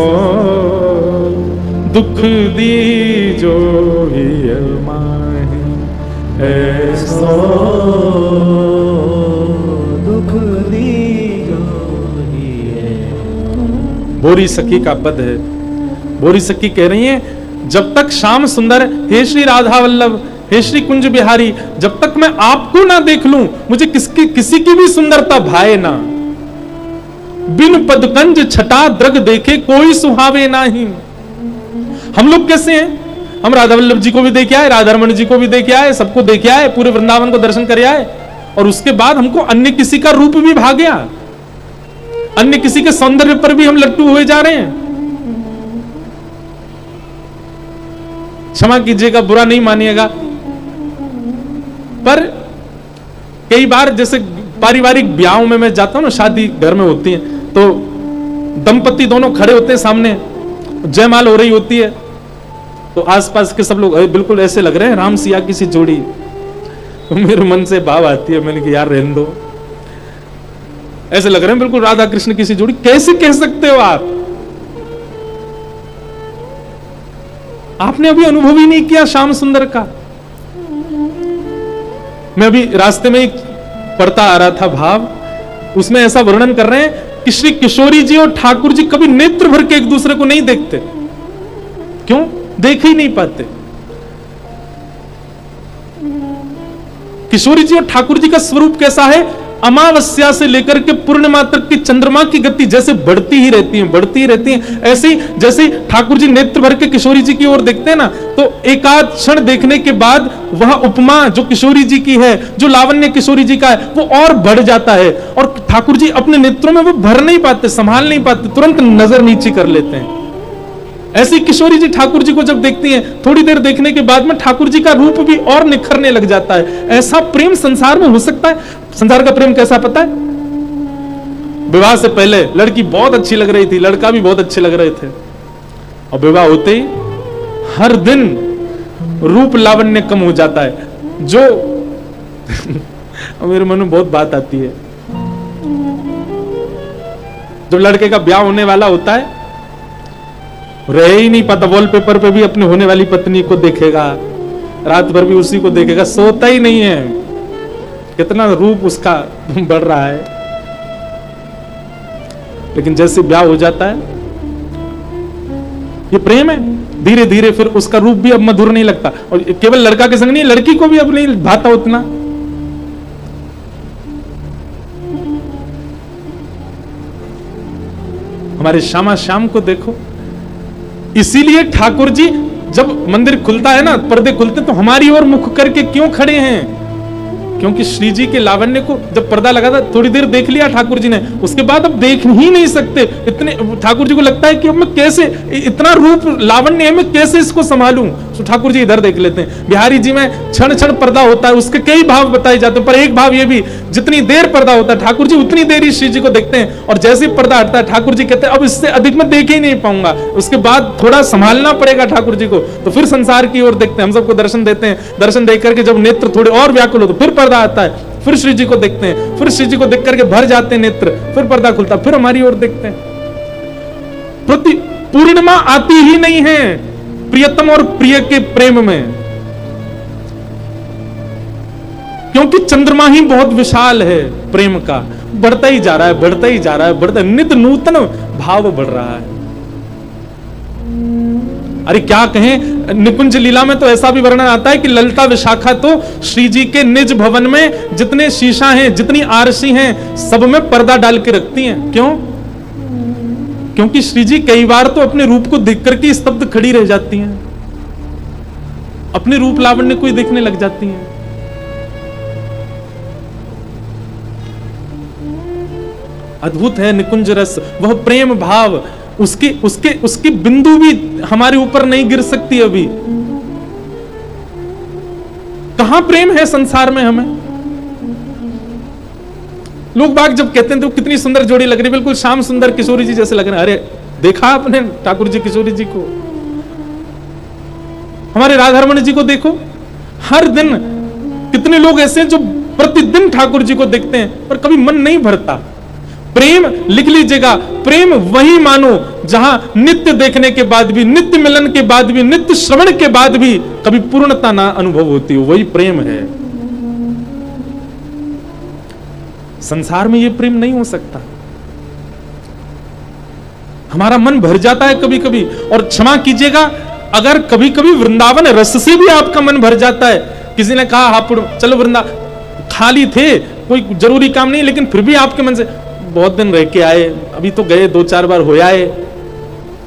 दुख दीजो ही माही ऐसो दुख दीजो ही। बोरी सखी का पद है। बोरी सखी कह रही है, जब तक श्याम सुंदर, हे श्री राधा वल्लभ, हे श्री कुंज बिहारी, जब तक मैं आपको ना देख लूं, मुझे किसी की भी सुंदरता भाए ना। बिन पदकंज छटा द्रग देखे कोई सुहावे नाही। हम लोग कैसे हैं? हम राधा वल्लभ जी को भी देखे आए, राधारमण जी को भी देखे आए, सबको देखे आए, पूरे वृंदावन को दर्शन कर आए, और उसके बाद हमको अन्य किसी का रूप भी भा गया, अन्य किसी के सौंदर्य पर भी हम लट्टू हुए जा रहे हैं। क्षमा कीजिएगा, बुरा नहीं मानिएगा, पर कई बार जैसे पारिवारिक ब्याहों में मैं जाता हूं ना, शादी घर में होती है, तो दंपति दोनों खड़े होते हैं सामने, जयमाल हो रही होती है, तो आसपास के सब लोग बिल्कुल ऐसे लग रहे हैं राम सिया की सी जोड़ी। तो मेरे मन से भाव आती है, मैंने कहा यार रहने दो, ऐसे लग रहे हैं बिल्कुल राधा कृष्ण की सी जोड़ी। कैसे कह सकते हो आप? आपने अभी अनुभव ही नहीं किया श्याम सुंदर का। मैं अभी रास्ते में एक पढ़ता आ रहा था भाव, उसमें ऐसा वर्णन कर रहे हैं कि श्री किशोरी जी और ठाकुर जी कभी नेत्र भर के एक दूसरे को नहीं देखते। क्यों? देख ही नहीं पाते। किशोरी जी और ठाकुर जी का स्वरूप कैसा है? अमावस्या से लेकर के पूर्णिमा तक की चंद्रमा की गति जैसे बढ़ती ही रहती है, बढ़ती ही रहती है। ऐसे ही जैसे ठाकुर जी नेत्र भर के किशोरी जी की ओर देखते हैं ना, तो एकाध क्षण देखने के बाद वह उपमा जो किशोरी जी की है, जो लावण्य किशोरी जी का है, वो और बढ़ जाता है, और ठाकुर जी अपने नेत्रों में वो भर नहीं पाते, संभाल नहीं पाते, तुरंत नजर नीचे कर लेते हैं। ऐसी किशोरी जी ठाकुर जी को जब देखती हैं, थोड़ी देर देखने के बाद में ठाकुर जी का रूप भी और निखरने लग जाता है। ऐसा प्रेम संसार में हो सकता है? संसार का प्रेम कैसा पता है? विवाह से पहले लड़की बहुत अच्छी लग रही थी, लड़का भी बहुत अच्छे लग रहे थे, और विवाह होते ही हर दिन रूप लावण्य कम हो जाता है। जो मेरे मन में बहुत बात आती है, जब लड़के का ब्याह होने वाला होता है, रह ही नहीं पाता, वॉलपेपर पे भी अपने होने वाली पत्नी को देखेगा, रात भर भी उसी को देखेगा, सोता ही नहीं है, कितना रूप उसका बढ़ रहा है। लेकिन जैसे ब्याह हो जाता है, ये प्रेम है, धीरे धीरे फिर उसका रूप भी अब मधुर नहीं लगता, और केवल लड़का के संग नहीं, लड़की को भी अब नहीं भाता उतना। हमारे श्यामा श्याम को देखो, इसीलिए ठाकुर जी जब मंदिर खुलता है ना, पर्दे खुलते तो हमारी ओर मुख करके क्यों खड़े हैं? क्योंकि श्री जी के लावण्य को जब पर्दा लगा था, थोड़ी देर देख लिया ठाकुर जी ने, उसके बाद अब देख ही नहीं सकते। इतने ठाकुर जी को लगता है कि अब मैं कैसे, इतना रूप लावण्य है, मैं कैसे इसको संभालूं? तो ठाकुर जी इधर देख लेते हैं। बिहारी जी में क्षण क्षण पर्दा होता है, उसके कई भाव बताए जाते हैं, पर एक भाव ये भी, जितनी देर पर्दा होता है ठाकुर जी उतनी देर ही श्री जी को देखते हैं, और जैसे ही पर्दा हटता है ठाकुर जी कहते हैं अब इससे अधिक मैं देख ही नहीं पाऊंगा, उसके बाद थोड़ा संभालना पड़ेगा ठाकुर जी को। तो फिर संसार की ओर देखते हैं, हम सबको दर्शन देते हैं, दर्शन देख करके जब नेत्र थोड़े और व्याकुल हो तो फिर पर्दा आता है, फिर श्री जी को देखते हैं, फिर श्री जी को देख करके भर जाते हैं नेत्र, फिर पर्दा खुलता, फिर हमारी ओर देखते हैं। प्रति पूर्णिमा आती ही नहीं है प्रियतम और प्रिय के प्रेम में, क्योंकि चंद्रमा ही बहुत विशाल है प्रेम का, बढ़ता ही जा रहा है, बढ़ता ही जा रहा है, बढ़ता, नित्य नूतन भाव बढ़ रहा है। अरे क्या कहें, निकुंज लीला में तो ऐसा भी वर्णन आता है कि ललिता विशाखा तो श्री जी के निज भवन में जितने शीशा हैं, जितनी आरसी हैं, सब में पर्दा डाल के रखती हैं। क्यों? क्योंकि श्री जी कई बार तो अपने रूप को देख करके स्तब्ध खड़ी रह जाती हैं, अपने रूप लावण्य को ही देखने लग जाती हैं। अद्भुत है निकुंज रस, वह प्रेम भाव, उसकी बिंदु भी हमारे ऊपर नहीं गिर सकती। अभी कहां प्रेम है संसार में हमें? लोग बाग जब कहते हैं तो कितनी सुंदर जोड़ी लग रही, बिल्कुल श्याम सुंदर किशोरी जी जैसे लग रहे हैं। अरे देखा आपने ठाकुर जी किशोरी जी को? हमारे राधारमण जी को देखो, हर दिन कितने लोग ऐसे हैं जो प्रतिदिन ठाकुर जी को देखते हैं, पर कभी मन नहीं भरता। प्रेम लिख लीजिएगा, प्रेम वही मानो जहां नित्य देखने के बाद भी, नित्य मिलन के बाद भी, नित्य श्रवण के बाद भी कभी पूर्णता ना अनुभव होती हो, वही प्रेम है। संसार में यह प्रेम नहीं हो सकता। हमारा मन भर जाता है कभी कभी, और क्षमा कीजिएगा अगर कभी कभी वृंदावन रस से भी आपका मन भर जाता है। किसी ने कहा आप चलो वृंदावन, खाली थे, कोई जरूरी काम नहीं, लेकिन फिर भी आपके मन से बहुत दिन रह के आए, अभी तो गए 2-4 बार हो आए,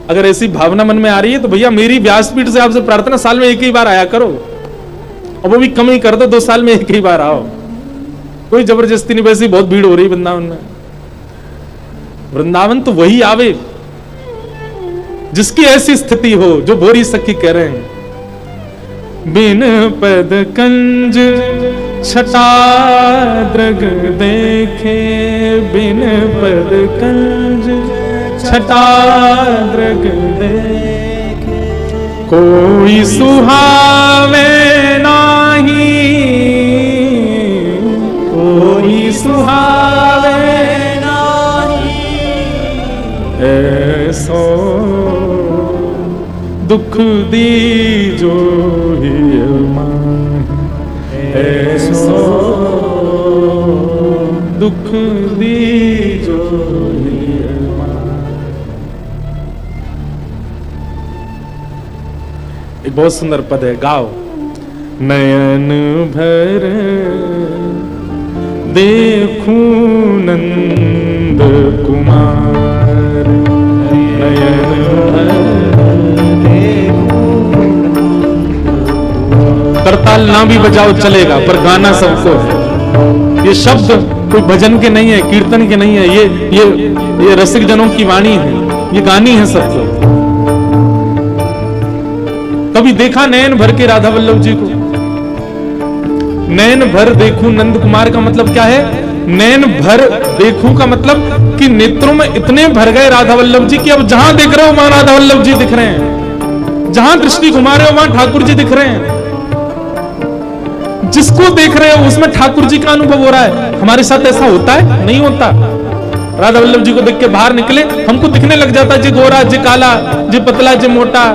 अगर ऐसी भावना मन में आ रही है तो भैया मेरी व्यासपीठ से आपसे प्रार्थना, साल में एक ही बार आया करो, और वो भी कम ही कर दो, 2 साल में एक ही बार आओ, कोई जबरदस्ती नहीं। वैसे बहुत भीड़ हो रही वृंदावन में। वृंदावन तो वही आवे जिसकी ऐसी स्थिति हो, जो भोरी सखी कह रहे हैं, बिन पद कंज छटाद्रग देखे, बिन पद कंज छटाद्रग देखे, कोई सुहावे नाही, कोई सुहावे नाही, ऐसो दुख दी जो ही ऐसो दुख दी जो ही। एक बहुत सुंदर पद है, गाओ। नयन भर देखूं नंद कुमार, नयन भर करताल ना भी बजाओ चलेगा, पर गाना सबको है। ये शब्द कोई भजन के नहीं है, कीर्तन के नहीं है, ये रसिक जनों की वाणी है, ये गानी है सबको। कभी देखा नयन भर के राधा वल्लभ जी को? नयन भर देखूं नंद कुमार का मतलब क्या है? नयन भर देखूं का मतलब कि नेत्रों में इतने भर गए राधा वल्लभ जी कि अब जहां देख रहे हो वहां राधा वल्लभ जी दिख रहे हैं, जहां दृष्टि घुमा रहे हो वहां ठाकुर जी दिख रहे हैं, जिसको देख रहे हो उसमें ठाकुर जी का अनुभव हो रहा है। हमारे साथ ऐसा होता है? नहीं होता। राधा वल्लभ जी को देख के बाहर निकले, हमको दिखने लग जाता है जी गोरा, जी काला, जी पतला, जी मोटा,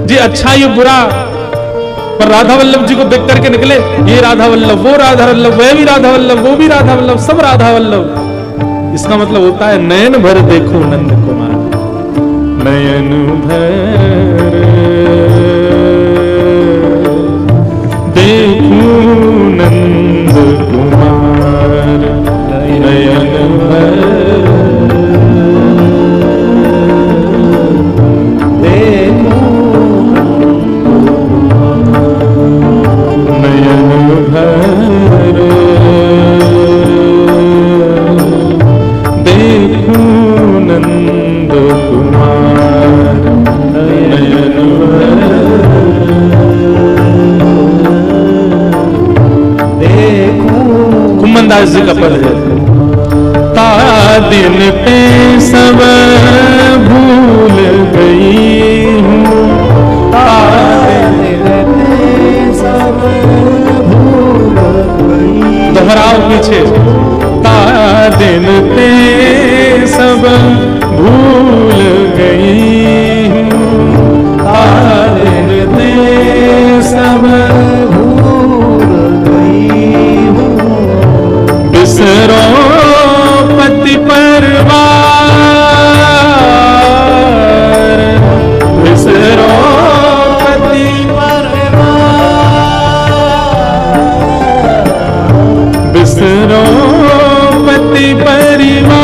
जी अच्छा, ये बुरा, पर राधा वल्लभ जी को देख करके निकले, ये राधा वल्लभ, वो राधा वल्लभ, वह भी राधा वल्लभ, वो भी राधा वल्लभ, सब राधा वल्लभ। इसका मतलब होता है नयन भर देखो नंद कुमार, नयन भर देखूं नंद कुमार, नयन भर देखूं नयन भर देखूं नंद कुमार, नयन भर कुम्मनदास जी का पद है। ता दिन पे सब भूल गई हूँ, ता दिन पे सब भूल गई, दोहराओ पीछे, ता दिन पे सब भूल गई हूँ, ता दिन पे सब बिसरो पति परिवार, बिसरो पति परिवार, बिसरो पति परिवार,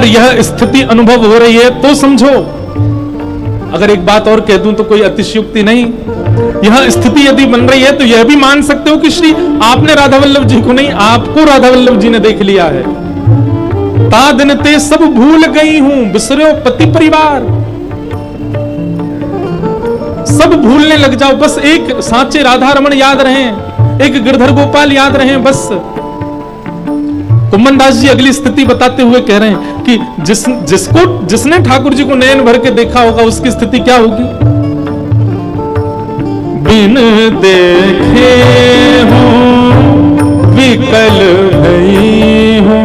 यह स्थिति अनुभव हो रही है तो समझो। अगर एक बात और कह दूं तो कोई अतिशयोक्ति नहीं, यह स्थिति यदि बन रही है तो यह भी मान सकते हो कि श्री आपने राधा वल्लभ जी को नहीं, आपको राधा वल्लभ जी ने देख लिया है। ता दिन ते सब भूल गई हूं, बिसरो पति परिवार। सब भूलने लग जाओ, बस एक सांचे राधा रमण याद रहें, एक गिरधर गोपाल याद रहें बस। कुम्मन दास जी अगली स्थिति बताते हुए कह रहे हैं कि जिसने ठाकुर जी को नयन भर के देखा होगा उसकी स्थिति क्या होगी। बिन देखे हो विकल भई हो,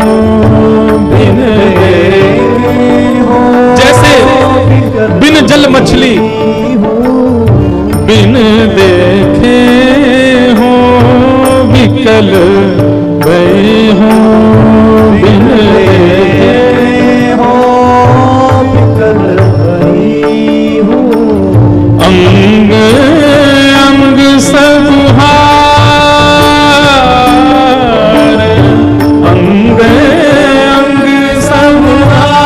बिन देखे हो जैसे बिन जल मछली, बिन देखे हो विकल भई हो, बिन देखे हो विकल भई हो। अंग अंग सब हार, अंग अंग सब हार।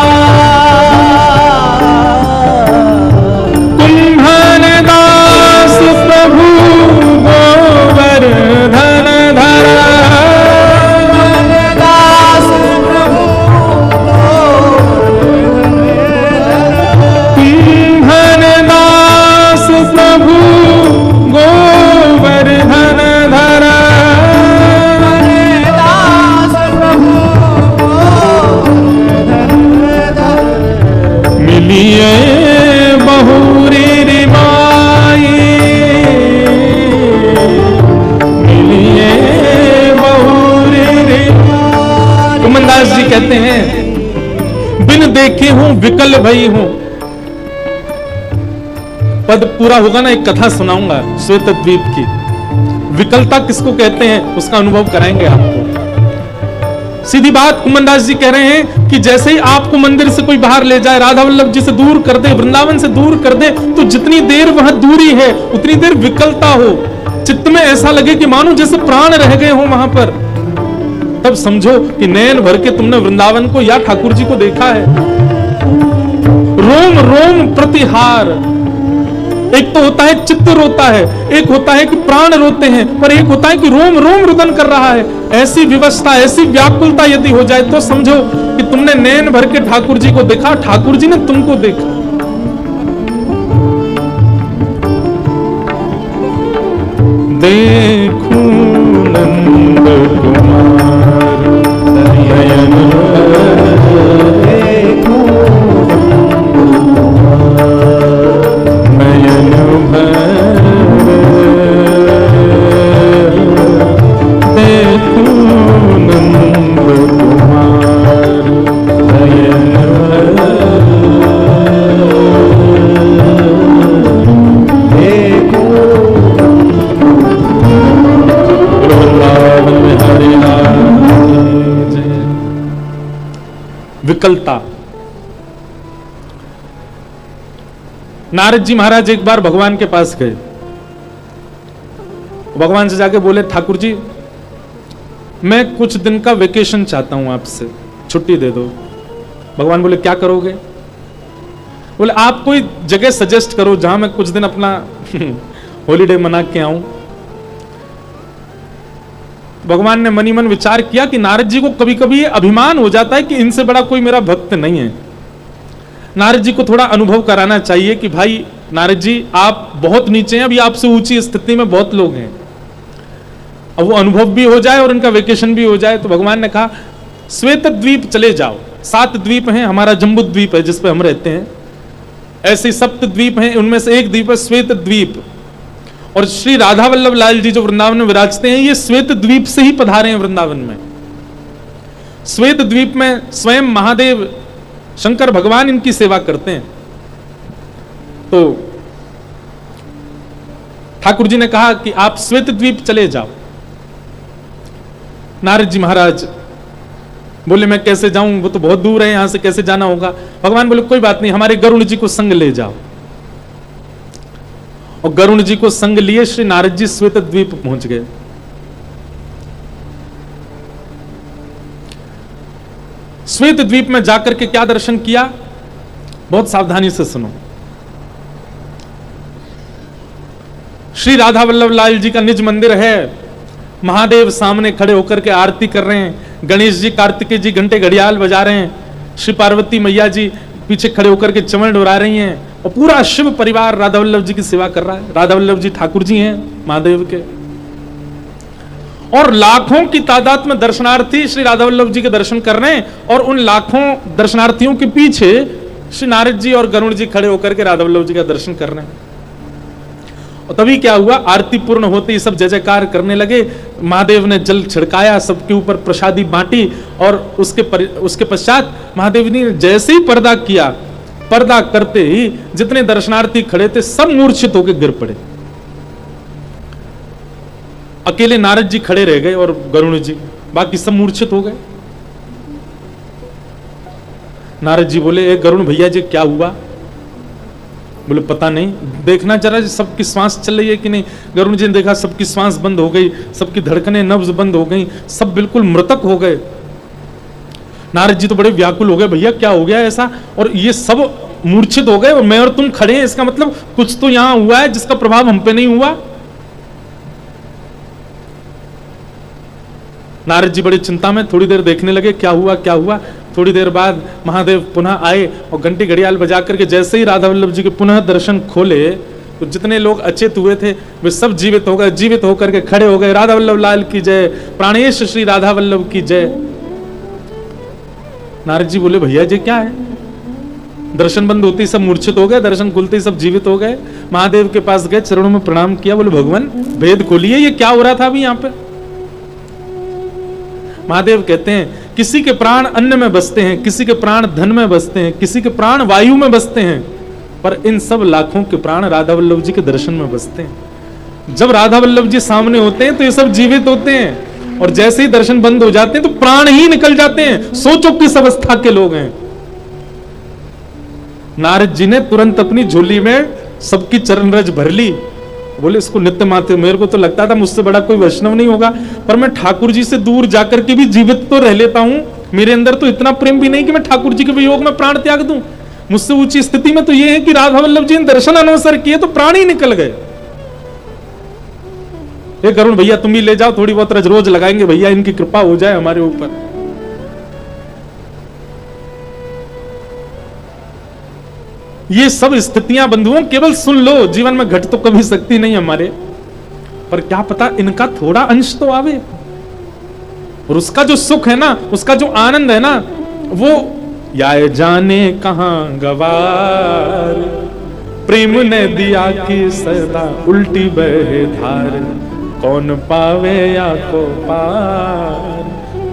कुंभन दास प्रभु गोवर्धन धरा, बहुरी रिमाई, मिलिए बहुरी रिमाई। कुम्मन दास जी कहते हैं बिन देखे हूं विकल भई हूं। पद पूरा होगा ना, एक कथा सुनाऊंगा श्वेत द्वीप की। विकलता किसको कहते हैं उसका अनुभव कराएंगे आपको। सीधी बात कुम्मन दास जी कह रहे हैं कि जैसे ही आपको मंदिर से कोई बाहर ले जाए, राधा वल्लभ जी से दूर कर दे, वृंदावन से दूर कर दे, तो जितनी देर वह दूरी है उतनी देर विकलता हो, चित्त में ऐसा लगे कि मानो जैसे प्राण रह गए हो वहां पर। तब समझो कि नयन भर के तुमने वृंदावन को या ठाकुर जी को देखा है। रोम रोम प्रतिहार। एक तो होता है चित्त रोता है, एक होता है कि प्राण रोते हैं, पर एक होता है कि रोम रोम रुदन कर रहा है। ऐसी विवस्था, ऐसी व्याकुलता यदि हो जाए तो समझो कि तुमने नैन भर के ठाकुर जी को देखा, ठाकुर जी ने तुमको देखा। देखूं नंद कुमार नयन विकलता। नारद जी महाराज एक बार भगवान के पास गए, भगवान से जाके बोले ठाकुर जी मैं कुछ दिन का वेकेशन चाहता हूं, आपसे छुट्टी दे दो। भगवान बोले क्या करोगे? बोले आप कोई जगह सजेस्ट करो जहां मैं कुछ दिन अपना हॉलीडे मना के आऊं। भगवान ने मनी मन विचार किया कि नारद जी को कभी कभी ये अभिमान हो जाता है कि इनसे बड़ा कोई मेरा भक्त नहीं है। नारद जी को थोड़ा अनुभव कराना चाहिए कि भाई नारद जी आप बहुत नीचे हैं, अभी आपसे ऊंची स्थिति में बहुत लोग हैं। अब वो अनुभव भी हो जाए और इनका वेकेशन भी हो जाए। तो भगवान ने कहा श्वेत द्वीप चले जाओ। 7 द्वीप हैं, हमारा जम्बू द्वीप है जिस पे हम रहते हैं, ऐसे 7 द्वीप हैं, उनमें से एक द्वीप है श्वेत द्वीप। और श्री राधा वल्लभ लाल जी जो वृंदावन में विराजते हैं, ये श्वेत द्वीप से ही पधारे हैं वृंदावन में। श्वेत द्वीप में स्वयं महादेव शंकर भगवान इनकी सेवा करते हैं। तो ठाकुर जी ने कहा कि आप श्वेत द्वीप चले जाओ। नारद जी महाराज बोले मैं कैसे जाऊं, वो तो बहुत दूर है, यहां से कैसे जाना होगा। भगवान बोले कोई बात नहीं, हमारे गरुण जी को संग ले जाओ। और गरुण जी को संग लिए श्री नारद जी श्वेत द्वीप पहुंच गए। श्वेत द्वीप में जाकर के क्या दर्शन किया, बहुत सावधानी से सुनो। श्री राधा वल्लभ लाल जी का निज मंदिर है, महादेव सामने खड़े होकर के आरती कर रहे हैं, गणेश जी कार्तिकेय जी घंटे घड़ियाल बजा रहे हैं, श्री पार्वती मैया जी पीछे खड़े होकर के चमन डोरा रही हैं, और पूरा शिव परिवार राधा वल्लभ जी की सेवा कर रहा है। राधा वल्लभ जी ठाकुर जी हैं महादेव के, और लाखों की तादाद में दर्शनार्थी श्री राधा वल्लभ जी के दर्शन कर रहे हैं, और उन लाखों दर्शनार्थियों के पीछे श्री नारद जी और गरुड़ जी खड़े होकर के राधा वल्लभ जी का दर्शन कर रहे हैं। और तभी क्या हुआ, आरती पूर्ण होते ही सब जय जयकार करने लगे, महादेव ने जल छिड़काया, सबके ऊपर प्रसादी बांटी, और उसके पश्चात महादेव ने जैसे ही पर्दा किया, पर्दा करते ही जितने दर्शनार्थी खड़े थे सब मूर्छित होकर गिर पड़े। अकेले नारद जी खड़े रह गए और गरुड़ जी, बाकी सब मूर्छित हो गए। नारद जी बोले, ए गरुड़ भैया जी क्या हुआ? बोले पता नहीं, देखना जरा सबकी श्वास चल रही है कि नहीं। गरुड़ जी ने देखा सबकी श्वास बंद हो गई, सबकी धड़कनें नब्ज बंद हो गई, सब बिल्कुल मृतक हो गए। नारद जी तो बड़े व्याकुल हो गए, भैया क्या हो गया ऐसा, और ये सब मूर्छित हो गए और मैं और तुम खड़े हैं, इसका मतलब कुछ तो यहां हुआ है जिसका प्रभाव हम पे नहीं हुआ। नारद जी बड़ी चिंता में थोड़ी देर देखने लगे क्या हुआ क्या हुआ। थोड़ी देर बाद महादेव पुनः आए और घंटी घड़ियाल बजा करके जैसे ही राधा वल्लभ जी के पुनः दर्शन खोले तो जितने लोग अचेत हुए थे वे सब जीवित हो गए, जीवित होकर के खड़े हो गए। राधा वल्लभ लाल की जय, प्राणेश श्री राधा वल्लभ की जय। नारद जी बोले भैया जी क्या है? दर्शन बंद होते ही सब मूर्छित हो गए, दर्शन खुलते ही सब जीवित हो गए। महादेव के पास गए, चरणों में प्रणाम किया, बोले भगवान भेद खोलिए, ये क्या हो रहा था अभी यहाँ पे? महादेव कहते हैं किसी के प्राण अन्न में बसते हैं, किसी के प्राण धन में बसते हैं, किसी के प्राण वायु में बसते हैं, पर इन सब लाखों के प्राण राधा वल्लभ जी के दर्शन में बसते हैं। जब राधा वल्लभ जी सामने होते हैं तो ये सब जीवित होते हैं, और जैसे ही दर्शन बंद हो जाते हैं तो प्राण ही निकल जाते हैं। सोचो किस अवस्था के लोग हैं। नारद जी ने तुरंत अपनी झोली में सबकी चरण रज भर ली। बोले इसको नित्य माते, मेरे को तो लगता था मुझसे बड़ा कोई वैष्णव नहीं होगा, पर मैं ठाकुर जी से दूर जाकर के भी जीवित तो रह लेता हूं। मेरे अंदर तो इतना प्रेम भी नहीं कि मैं ठाकुर जी के वियोग में प्राण त्याग दूं। मुझसे ऊंची स्थिति में तो यह है कि राधा वल्लभ जी ने दर्शन अनवसर किए तो प्राण ही निकल गए। ये गरुड़ भैया तुम ही ले जाओ, थोड़ी बहुत रज रोज लगाएंगे भैया, इनकी कृपा हो जाए हमारे ऊपर। ये सब स्थितियां बंधुओं केवल सुन लो, जीवन में घट तो कभी सकती नहीं हमारे, पर क्या पता इनका थोड़ा अंश तो आवे, और उसका जो सुख है ना, उसका जो आनंद है ना, वो याए जाने कहां गवार, प्रेम ने दिया कि सदा उल्टी बहे धार, कौन पावे या को पार,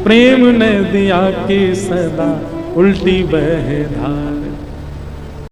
प्रेम ने दिया कि सदा उल्टी बहे धार।